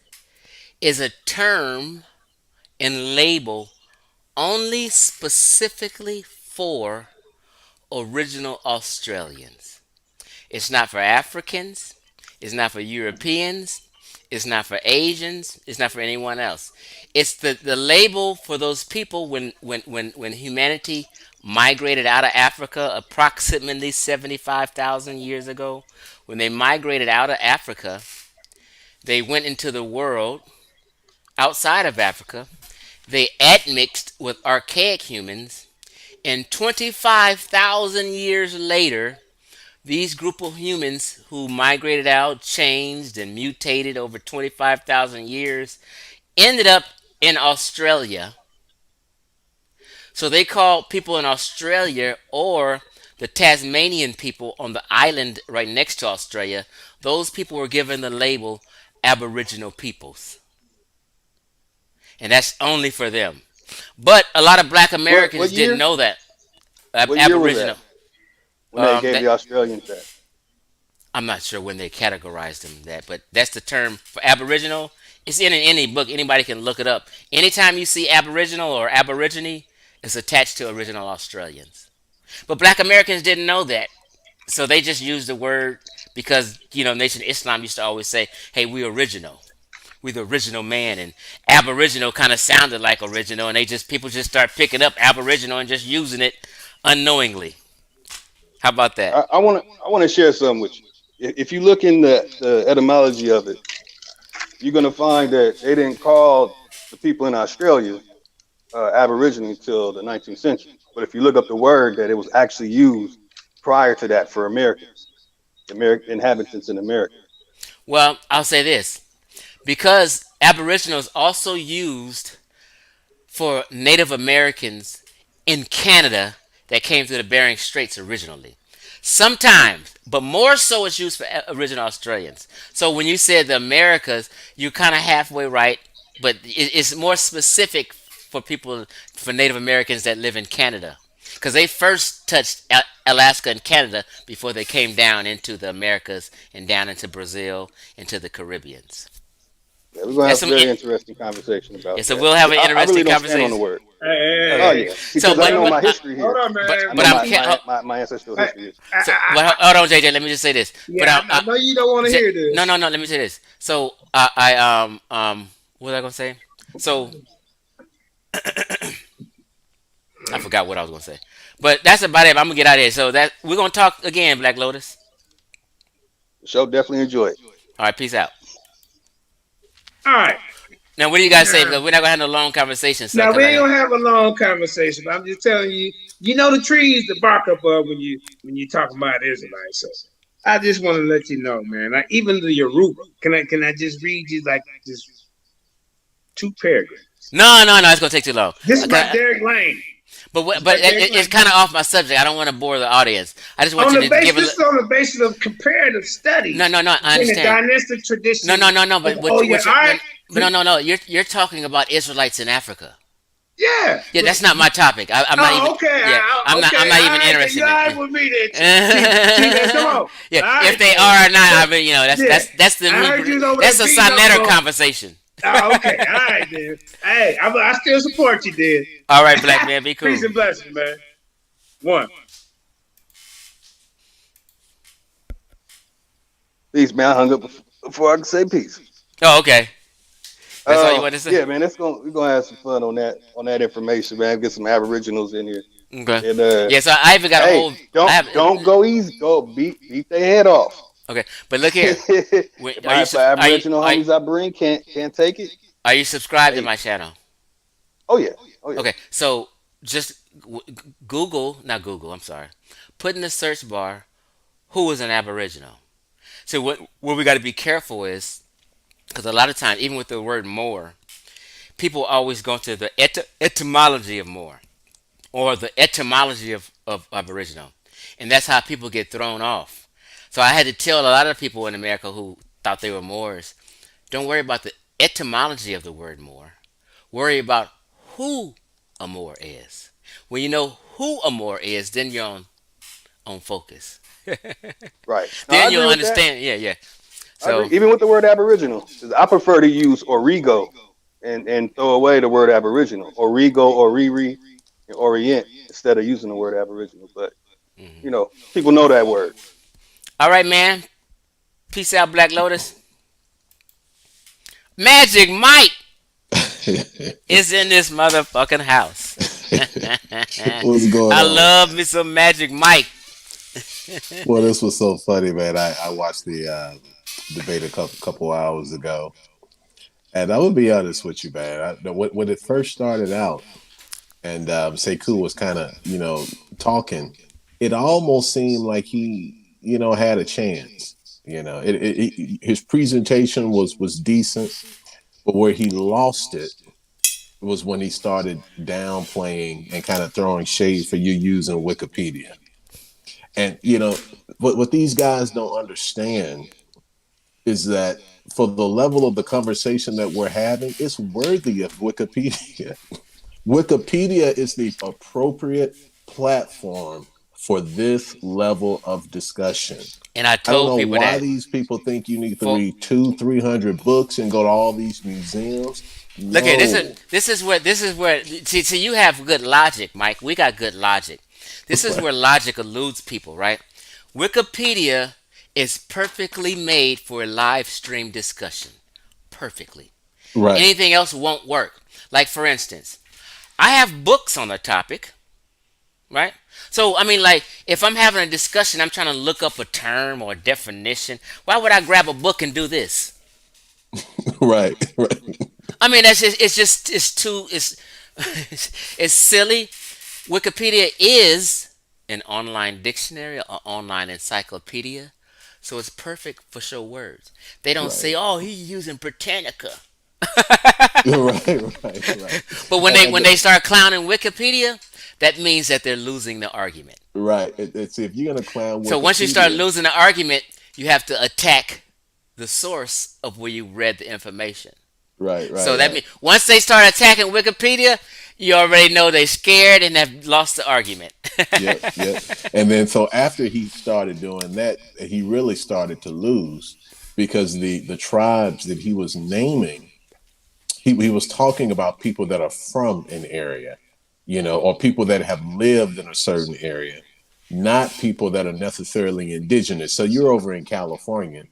is a term and label only specifically for original Australians. It's not for Africans. It's not for Europeans. It's not for Asians. It's not for anyone else. It's the label for those people when humanity migrated out of Africa approximately 75,000 years ago. When they migrated out of Africa, they went into the world outside of Africa. They admixed with archaic humans. And 25,000 years later, these group of humans who migrated out, changed, and mutated over 25,000 years ended up in Australia. So they call people in Australia or the Tasmanian people on the island right next to Australia, those people were given the label Aboriginal peoples. And that's only for them. But a lot of black what Americans didn't year? know that. What year was Aboriginal. that when they gave That the Australians that? I'm not sure when they categorized them that, but that's the term for Aboriginal. It's in any book. Anybody can look it up. Anytime you see Aboriginal or Aborigine, it's attached to original Australians. But black Americans didn't know that. So they just used the word because, Nation of Islam used to always say, hey, we original. We the original man, and Aboriginal kind of sounded like original, and people just start picking up Aboriginal and just using it unknowingly. How about that? I want to share something with you. If you look in the etymology of it, you're gonna find that they didn't call the people in Australia Aborigine until the 19th century. But if you look up the word, that it was actually used prior to that for Americans, American inhabitants in America. Well, I'll say this. Because Aboriginal is also used for Native Americans in Canada that came through the Bering Straits originally. Sometimes, but more so it's used for original Australians. So when you said the Americas, you're kind of halfway right, but it's more specific for people, for Native Americans that live in Canada. Because they first touched Alaska and Canada before they came down into the Americas and down into Brazil, into the Caribbeans. Yeah, we're gonna That's have a some. very interesting conversation Yeah, about so that. we'll have an I really interesting don't stand on the conversation. word. Hey, hey, Oh Okay. hey, yeah, So, because I know hey. my history Hold here. on, but I man. but know I'm my ancestral I, history is. so well, hold on, JJ. Let me just say this. But yeah, I know you don't want to hear No, this. no, no. Let me say this. So what was I gonna say? So I forgot what I was gonna say. But that's about it. I'm gonna get out of here. So that we're gonna talk again, Black Lotus. The show definitely enjoy it. All right, peace out. All right. Now, what do you guys say? Now, Because we're not gonna have no long conversation, so now because we I ain't got. gonna have a long conversation, but I'm just telling you, you know the trees to bark up of when you talk about Israelites. So I just want to let you know, man. Like even the Yoruba, can I just read you like just two paragraphs? No, no, no. It's gonna take too long. This is by Okay, Derek Lane. but This is by Derek it's Lane. kind of off my subject. I don't want to bore the audience. I just want On you the to basis, give a. this is on the basis of comparative No, studies no, no. I between the understand. dynastic No, tradition no, no, no. of But all right, but no, no, no. You're talking about Israelites in Africa. yeah. Yeah, that's not my topic. I'm not even. Oh, okay. Yeah, I'm Okay. not All even right. Then interested you're in all right it. with me then. Come on. All Yeah, if right. they Then. are or not, I mean, Yeah. that's the I heard you was over there that's a beating up SANETER on. conversation. Oh, okay. All right, then. Hey, I still support you, then. All right, black man, be Peace cool. and blessings, man. One. Peace, man. I hung up before I could say peace. Oh, okay. That's all you want to say. Yeah, man. We're gonna have some fun on that information, man. Get some Aboriginals in here, Okay. and Yeah, so I even got a hey, whole. I have. don't go easy. Go beat their head off. Okay, but look here. Are you My Aboriginal are you, homies I bring can't take it. are you subscribed to Hey, my channel? oh yeah, oh yeah. Okay, so just Google, not Google. I'm sorry. Put in the search bar who is an Aboriginal. So what we got to be careful is because a lot of times, even with the word more, people always go to the etymology of more, or the etymology of Aboriginal. And that's how people get thrown off. So I had to tell a lot of people in America who thought they were Moors, don't worry about the etymology of the word Moor. Worry about who a Moor is. When you know who a Moor is, then you're on focus. Right. No, I Then agree you'll with that. understand. Yeah, yeah. I agree. So, Even with the word Aboriginal, 'cause I prefer to use Origo and throw away the word Aboriginal, Origo, Oriri, and Orient instead of using the word Aboriginal. But people know that word. all right, man. Peace out, Black Lotus. Magic Mike is in this motherfucking house. What's going I on? love me some Magic Mike. Well, this was so funny, man. I watched the debate a couple hours ago, and I would be honest with you, man. When it first started out, and Sekou was kind of, talking, it almost seemed like he, had a chance. His presentation was decent, but where he lost it was when he started downplaying and kind of throwing shade for you using Wikipedia. And what these guys don't understand is that for the level of the conversation that we're having, it's worthy of Wikipedia. Wikipedia is the appropriate platform for this level of discussion. And I I don't told know people why that these people think you need to for read 300 books and go to all these museums. look at No. this is where see you have good logic, Mike. We got good logic. This is where logic eludes people, right? Wikipedia is perfectly made for a live stream discussion. Perfectly. Right. Anything else won't work. Like for instance, I have books on the topic, right? So I mean, like if I'm having a discussion, I'm trying to look up a term or a definition. Why would I grab a book and do this? Right. Right. I mean, that's just it's too it's silly. Wikipedia is an online dictionary, an online encyclopedia, so it's perfect for show words. They don't Right. say, "Oh, he's using Britannica," Right. Right. Right. but when And, they and when they start clowning Wikipedia, that means that they're losing the argument. right. It's if you're gonna clown So once you start Wikipedia. losing the argument, you have to attack the source of where you read the information. Right. So Right. that Right. means once they start attacking Wikipedia, you already know they're scared and have lost the argument. Yep. Yep. And then so after he started doing that, he really started to lose because the tribes that he was naming, he was talking about people that are from an area, or people that have lived in a certain area, not people that are necessarily indigenous. So you're over in California,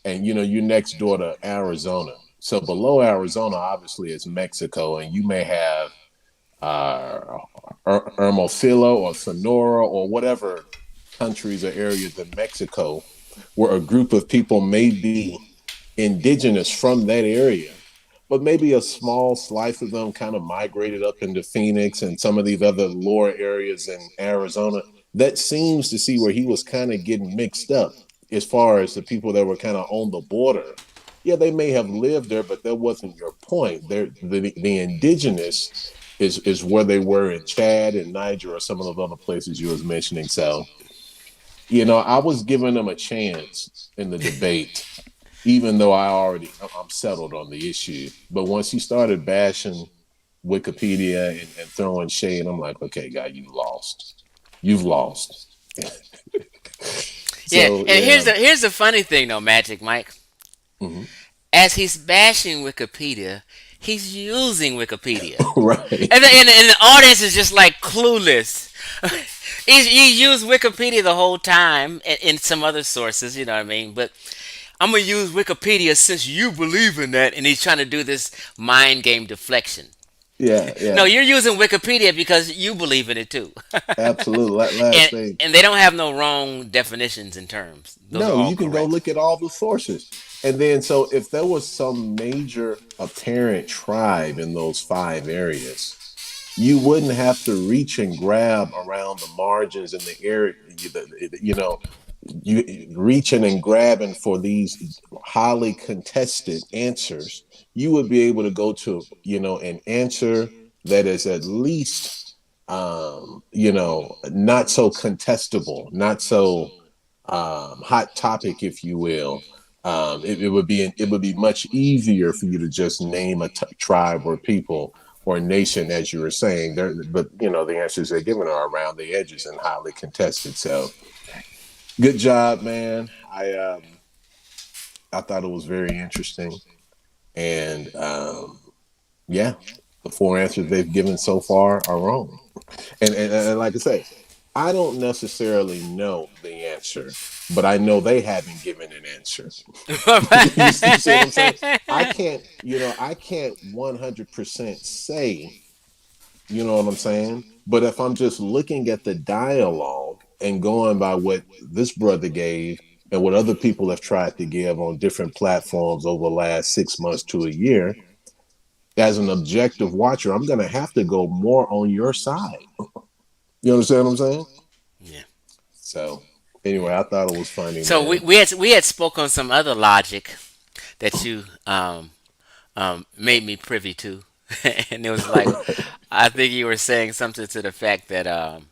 and you're next door to Arizona. So below Arizona, obviously, is Mexico, and you may have uh, Hermosillo or Sonora or whatever countries or areas in Mexico where a group of people may be indigenous from that area, but maybe a small slice of them kind of migrated up into Phoenix and some of these other lower areas in Arizona. That seems to see where he was kind of getting mixed up as far as the people that were kind of on the border. Yeah, they may have lived there, but that wasn't your point. The indigenous is where they were in Chad and Niger or some of those other places you was mentioning. So, I was giving them a chance in the debate, even though I'm settled on the issue. But once you started bashing Wikipedia and throwing shade, I'm like, okay, guy, you lost. You've lost. Yeah, So and yeah. here's the funny thing though, Magic Mike. Hmm. As he's bashing Wikipedia, he's using Wikipedia, Right. and the audience is just like clueless. He used Wikipedia the whole time, and some other sources, you know what I mean. But I'm gonna use Wikipedia since you believe in that, and he's trying to do this mind game deflection. Yeah, No, yeah. you're using Wikipedia because you believe in it too, Absolutely. Last and thing. and they don't have no wrong definitions and terms. Those are No, all you can go correct. look at all the sources. And then, so if there was some major apparent tribe in those five areas, you wouldn't have to reach and grab around the margins in the area, you know, you reaching and grabbing for these highly contested answers, you would be able to go to, an answer that is at least, not so contestable, not so hot topic, if you will. It would be much easier for you to just name a tribe or people or nation, as you were saying. There, but the answers they're given are around the edges and highly contested. So, good job, man. I thought it was very interesting, and yeah, the four answers they've given so far are wrong. And like I say, I don't necessarily know the answer, but I know they haven't given an answer. You see what I'm saying? I can't 100% say, you know what I'm saying? But if I'm just looking at the dialogue and going by what this brother gave and what other people have tried to give on different platforms over the last 6 months to a year, as an objective watcher, I'm going to have to go more on your side. You understand what I'm saying? Yeah. So, anyway, I thought it was funny, So we, man. we had spoke on some other logic that you made me privy to, and it was like I think you were saying something to the fact that um,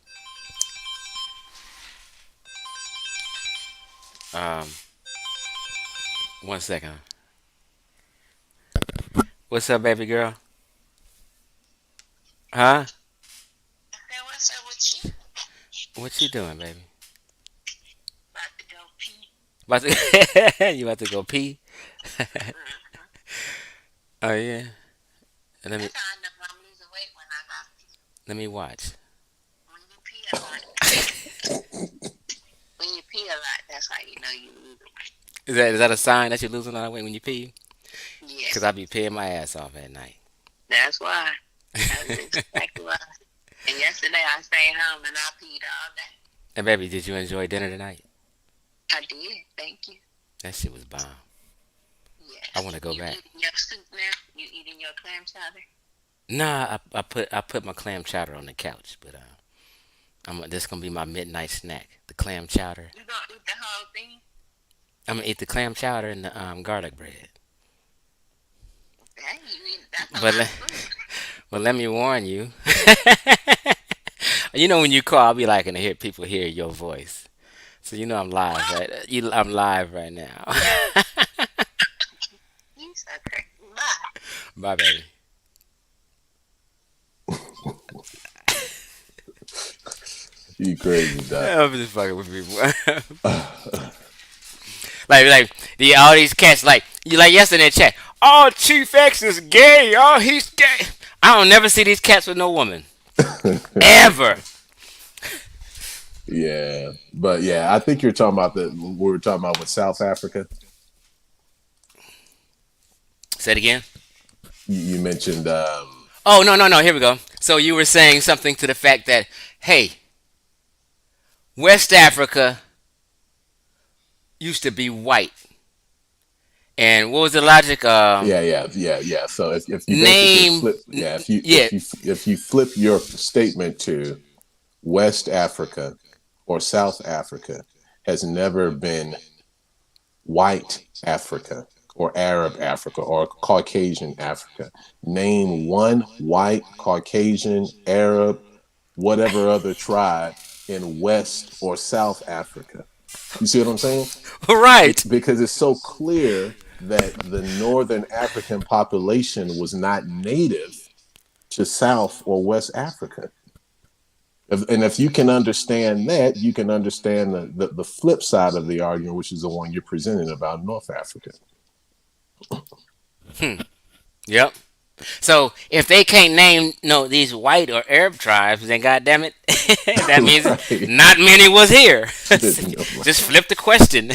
one second, what's up, baby girl? Huh? What's up with you? What you doing, baby? About to go pee. About to, you about to go pee? Oh yeah. Let me That's how I know I'm losing weight when I go pee. let me watch. When you pee a lot. When you pee a lot, that's how you know you losing weight. Is that a sign that you're losing a lot of weight when you pee? Yes, Cause I be peeing my ass off at night. that's why. That's exactly why. And yesterday I stayed home and I peed all day. And baby, did you enjoy dinner tonight? I did. Thank you. That shit was bomb. I Yes. want to go You back. eating your soup now? You eating your clam chowder? Nah, I put my clam chowder on the couch, but this gonna be my midnight snack. The clam chowder. You gonna eat the whole thing? I'm gonna eat the clam chowder and the garlic bread. Dang, that's a But lot of le- food. but let me warn you. You know when you call, I'll be like, and hear people hear your voice. So you know I'm live, What? right? I'm live right now. You so crazy. Bye. Bye, baby. You crazy, Doc. I'm just fucking with people. like the all these cats like you like yesterday in the chat. Oh, Chief X is gay. Oh, he's gay. I don't never see these cats with no woman ever. Yeah, but yeah, I think you're talking about we were talking about with South Africa. Say it again. You mentioned, Oh no. Here we go. So you were saying something to the fact that hey, West Africa used to be white, and what was the logic? yeah. So if you basically Name. flip, yeah, Yeah. if you flip your statement to West Africa or South Africa has never been white Africa or Arab Africa or Caucasian Africa. Name one white, Caucasian, Arab, whatever other tribe in West or South Africa. You see what I'm saying? Right. Because it's so clear that the Northern African population was not native to South or West Africa. And if you can understand that, you can understand the flip side of the argument, which is the one you're presenting about North Africa. Yep. So if they can't name no these white or Arab tribes, then goddamn it, that means Right. not many was here. Yeah, Just flip the question.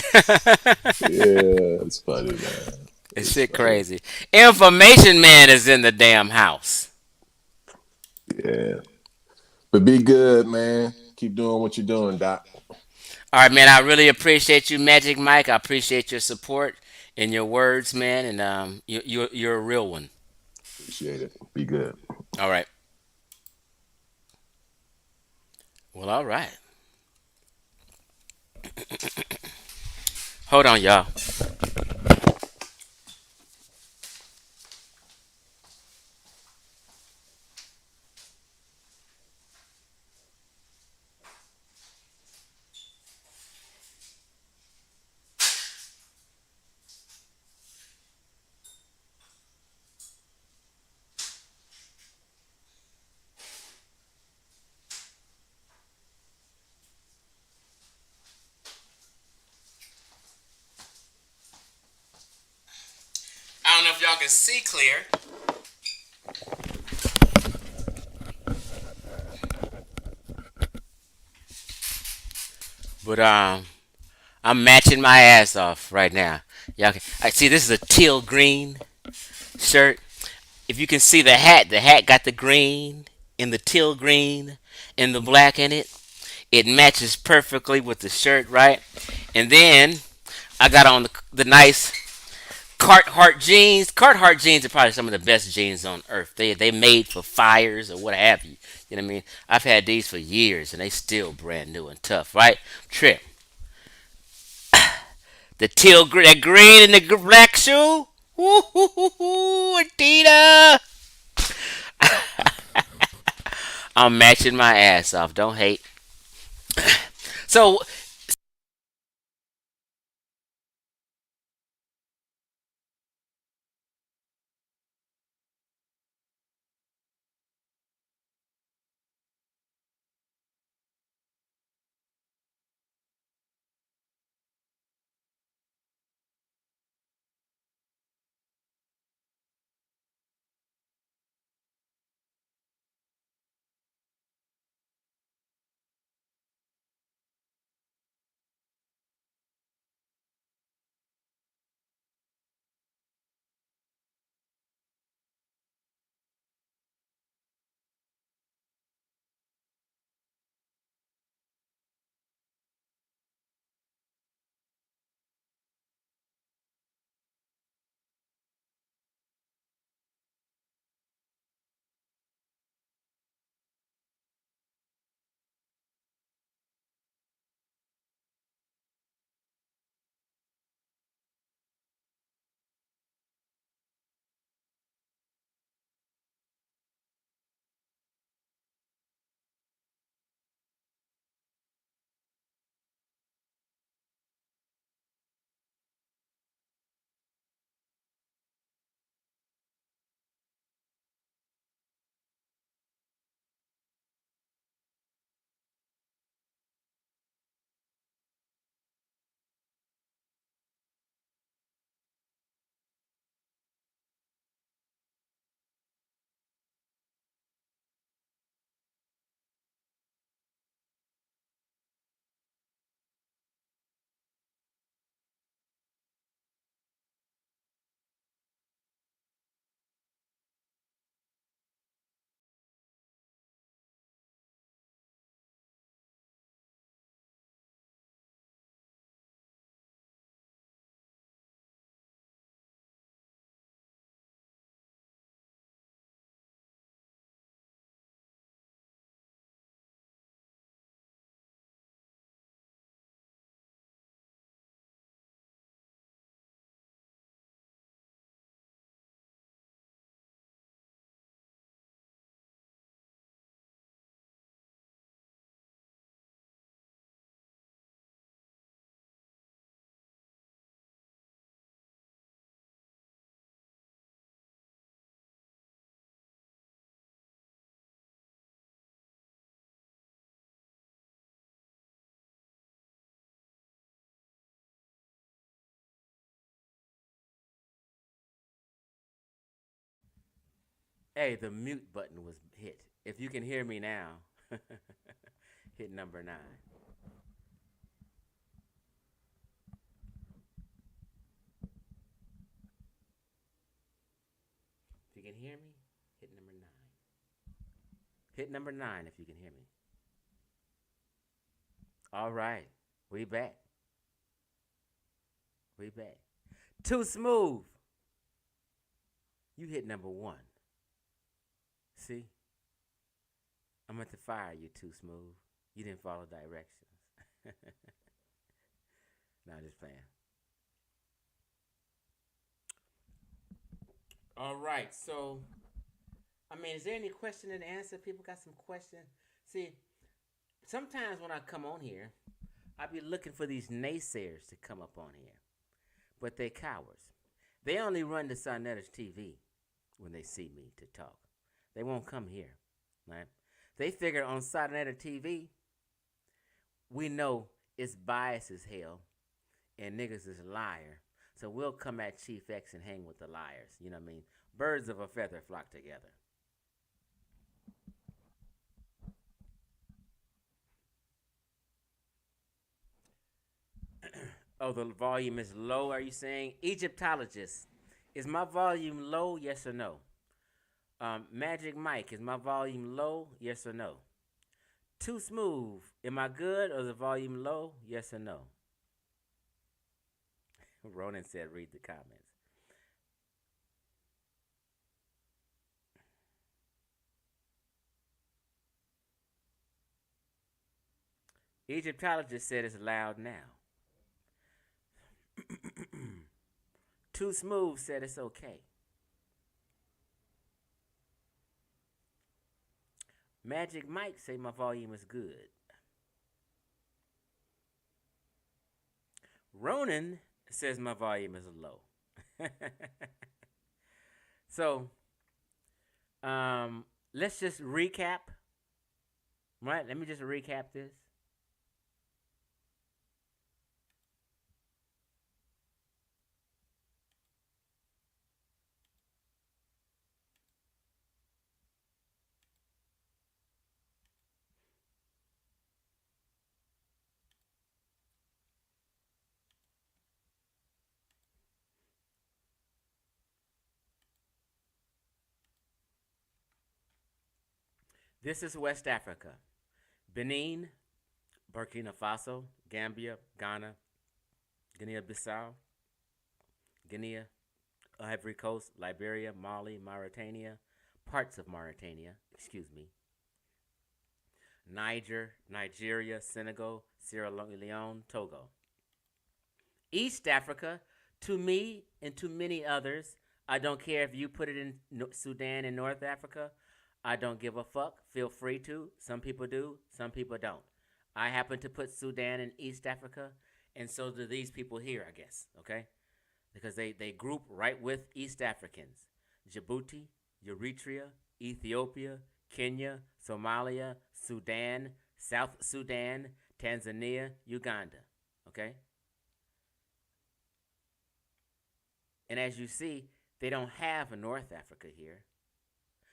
it's funny, man. It's It's shit funny. crazy. Information man is in the damn house. Yeah. But be good, man. Keep doing what you're doing, Doc. All right, man. I really appreciate you, Magic Mike. I appreciate your support and your words, man. And you're a real one. Appreciate it. Be good. All right. Well, all right. Hold on, y'all. I don't know if y'all can see clear, but I'm matching my ass off right now. Y'all can, I see this is a teal green shirt. If you can see the hat got the green and the teal green and the black in it. It matches perfectly with the shirt, right? And then I got on the nice Carhartt jeans. Carhartt jeans are probably some of the best jeans on earth. They made for fires or what have you. You know what I mean? I've had these for years and they still brand new and tough, right? Trip. The that green and the black shoe. Woo hoo hoo hoo, Adidas. I'm matching my ass off. Don't hate. So hey, the mute button was hit. If you can hear me now, hit number 9. If you can hear me, hit number 9. Hit number 9 if you can hear me. All right. We back. We back. Too smooth. You hit number 1. See? I'm going to fire you, Too Smooth. You didn't follow directions. No, just playing. All right. So, I mean, is there any question and answer? People got some question. See, sometimes when I come on here, I be looking for these naysayers to come up on here, but they cowards. They only run to SANETER's TV when they see me to talk. They won't come here, right? They figure on SANETER TV, we know it's biased as hell, and niggas is a liar. So we'll come at Chief X and hang with the liars. You know what I mean? Birds of a feather flock together. Oh, the volume is low, are you saying? Egyptologist, is my volume low, yes or no? Magic Mike, is my volume low, yes or no? Too smooth, am I good or the volume low, yes or no? Ronan said, read the comments. Egyptologist said it's loud now. Too Smooth said it's okay. Magic Mike say my volume is good. Ronan says my volume is low. So, let's just recap. Right? Let me just recap this. This is West Africa. Benin, Burkina Faso, Gambia, Ghana, Guinea-Bissau, Guinea, Ivory Coast, Liberia, Mali, Mauritania, parts of Mauritania, Niger, Nigeria, Senegal, Sierra Leone, Togo. East Africa, to me and to many others, I don't care if you put it in Sudan and North Africa. I don't give a fuck. Feel free to. Some people do, some people don't. I happen to put Sudan in East Africa, and so do these people here, I guess, okay? Because they group right with East Africans. Djibouti, Eritrea, Ethiopia, Kenya, Somalia, Sudan, South Sudan, Tanzania, Uganda, okay? And as you see, they don't have a North Africa here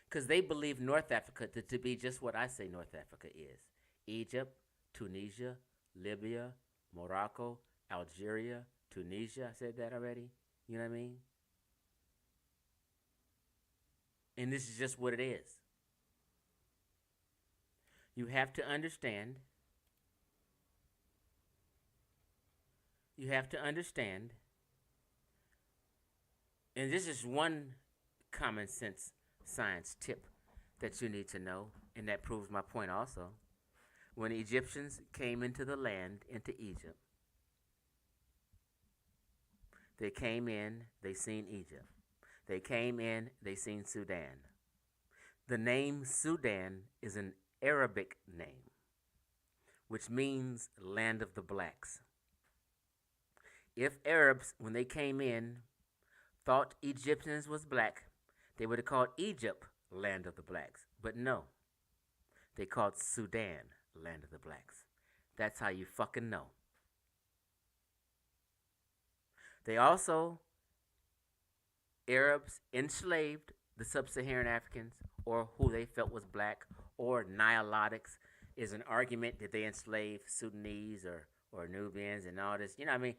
because they believe North Africa to be just what I say North Africa is. Egypt, Tunisia, Libya, Morocco, Algeria, Tunisia. I said that already. You know what I mean? And this is just what it is. You have to understand. And this is one common sense science tip that you need to know, and that proves my point also. When the Egyptians came into the land, into Egypt, they came in, they seen Egypt. They came in, they seen Sudan. The name Sudan is an Arabic name, which means land of the blacks. If Arabs, when they came in, thought Egyptians was black, they would have called Egypt land of the blacks. But no, they called Sudan land of the blacks. That's how you fucking know. They also, Arabs enslaved the sub-Saharan Africans, or who they felt was black, or Nilotics is an argument that they enslaved Sudanese or Nubians and all this. You know what I mean?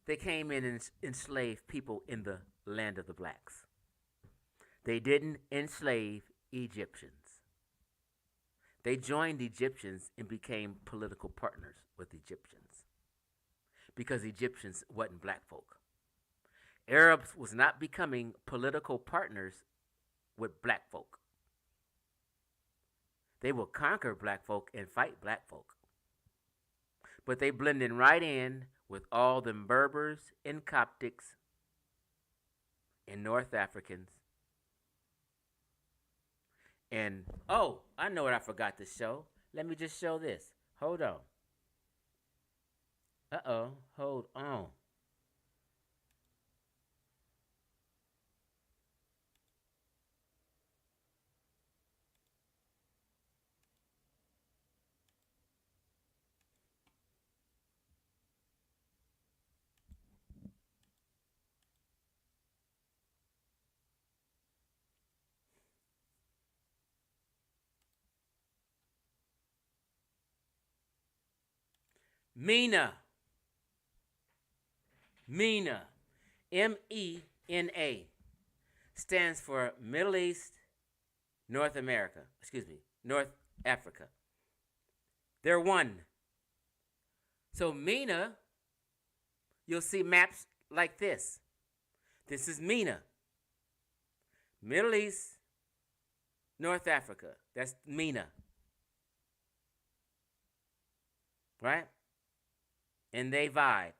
They came in and enslaved people in the land of the blacks. They didn't enslave Egyptians. They joined Egyptians and became political partners with Egyptians because Egyptians wasn't black folk. Arabs was not becoming political partners with black folk. They will conquer black folk and fight black folk. But they blended right in with all them Berbers and Coptics and North Africans And oh, I know what I forgot to show. Let me just show this. Hold on. Uh-oh. Hold on. MENA. MENA. MENA stands for Middle East, North America. Excuse me, North Africa. They're one. So MENA, you'll see maps like this. This is MENA. Middle East, North Africa. That's MENA. Right? And they vibe.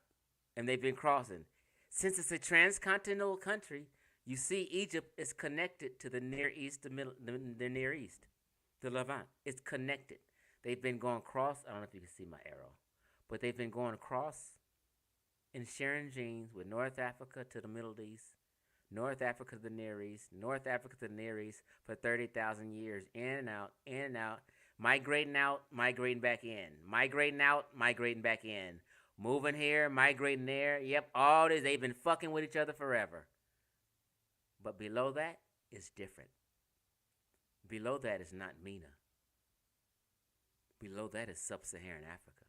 And they've been crossing. Since it's a transcontinental country, you see Egypt is connected to the Near East, the Near East, the Levant. It's connected. They've been going across. I don't know if you can see my arrow, but they've been going across and sharing genes with North Africa to the Middle East, North Africa to the Near East, North Africa to the Near East for 30,000 years, in and out, migrating out, migrating back in, migrating out, migrating back in, moving here, migrating there. Yep, all this, they've been fucking with each other forever. But below that is different. Below that is not MENA. Below that is sub-Saharan Africa.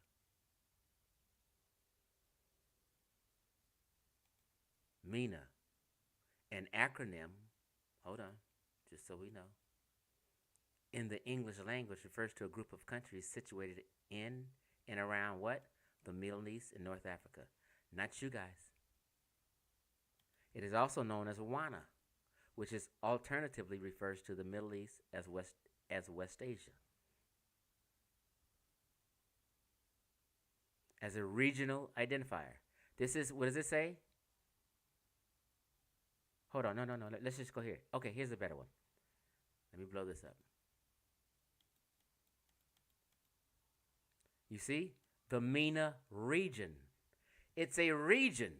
MENA, an acronym, hold on, just so we know, in the English language refers to a group of countries situated in and around what? The Middle East and North Africa. Not you guys. It is also known as WANA, which is alternatively refers to the Middle East as West Asia. As a regional identifier. This is, what does it say? Hold on, no. Let's just go here. Okay, here's a better one. Let me blow this up. You see? The MENA region. It's a region.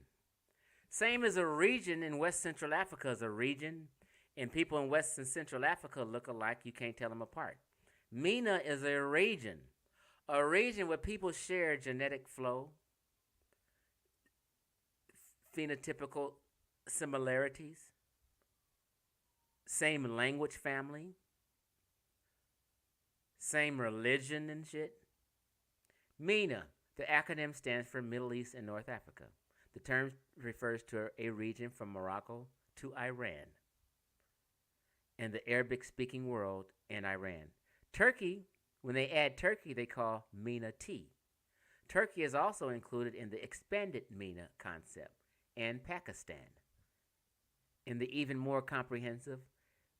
Same as a region in West Central Africa is a region, and people in West and Central Africa look alike. You can't tell them apart. MENA is a region where people share genetic flow, phenotypical similarities, same language family, same religion and shit. MENA, the acronym stands for Middle East and North Africa. The term refers to a region from Morocco to Iran and the Arabic-speaking world and Iran. Turkey, when they add Turkey, they call MENA T. Turkey is also included in the expanded MENA concept, and Pakistan in the even more comprehensive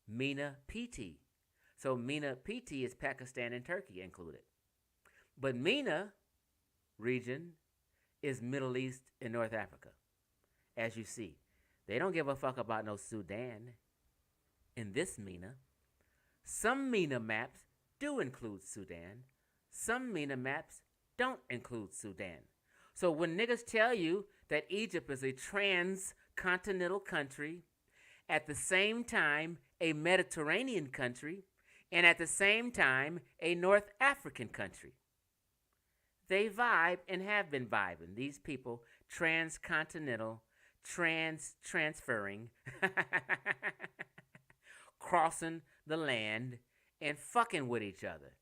MENA PT. So MENA PT is Pakistan and Turkey included. But MENA region is Middle East and North Africa. As you see, they don't give a fuck about no Sudan in this MENA. Some MENA maps do include Sudan. Some MENA maps don't include Sudan. So when niggas tell you that Egypt is a transcontinental country, at the same time a Mediterranean country, and at the same time a North African country, they vibe and have been vibing. These people, transcontinental, transferring, crossing the land and fucking with each other.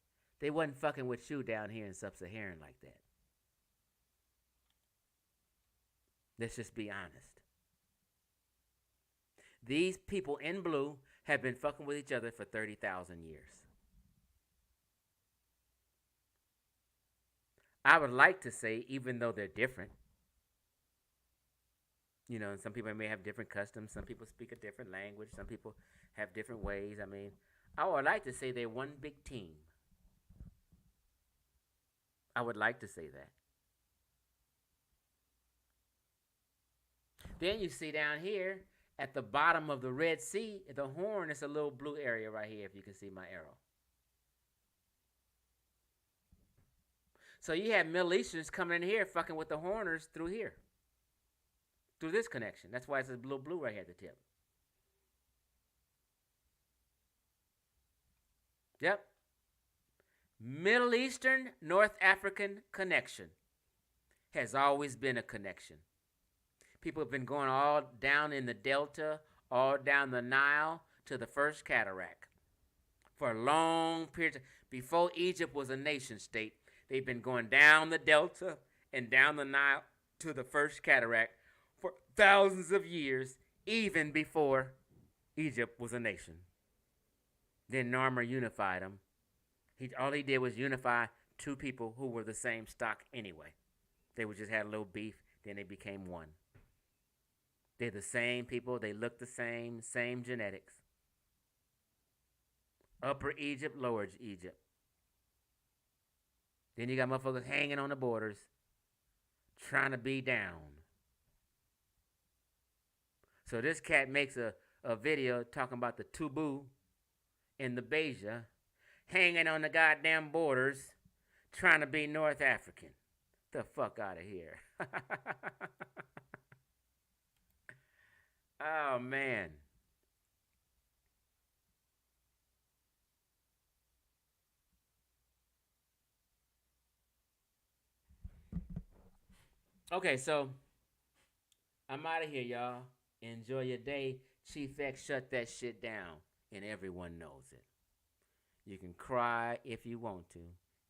They wasn't fucking with you down here in Sub-Saharan like that. Let's just be honest. These people in blue have been fucking with each other for 30,000 years. I would like to say, even though they're different, you know, some people may have different customs. Some people speak a different language. Some people have different ways. I mean, I would like to say they're one big team. I would like to say that. Then you see down here At the bottom of the Red Sea, the horn is a little blue area right here, if you can see my arrow. So you have Middle Easterns coming in here fucking with the Horners through here. Through this connection. That's why it says blue right here at the tip. Yep. Middle Eastern, North African connection has always been a connection. People have been going all down in the Delta, all down the Nile to the first cataract. For a long period. Before Egypt was a nation state, they've been going down the Delta and down the Nile to the first cataract for thousands of years, even before Egypt was a nation. Then Narmer unified them. All he did was unify two people who were the same stock anyway. They just had a little beef, then they became one. They're the same people. They look the same genetics. Upper Egypt, Lower Egypt. Then you got motherfuckers hanging on the borders, trying to be down. So this cat makes a video talking about the Tubu and the Beja hanging on the goddamn borders, trying to be North African. The fuck out of here. Oh, man. Okay, so I'm out of here, y'all. Enjoy your day. Chief X shut that shit down, and everyone knows it. You can cry if you want to.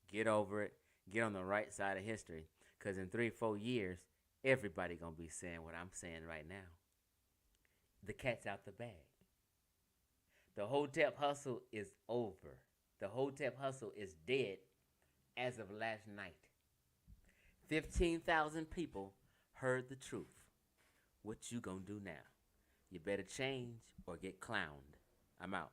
Get over it. Get on the right side of history. Because in 3-4 years, everybody going to be saying what I'm saying right now. The cat's out the bag. The Hotep hustle is over. The Hotep hustle is dead as of last night. 15,000 people heard the truth. What you gonna do now? You better change or get clowned. I'm out.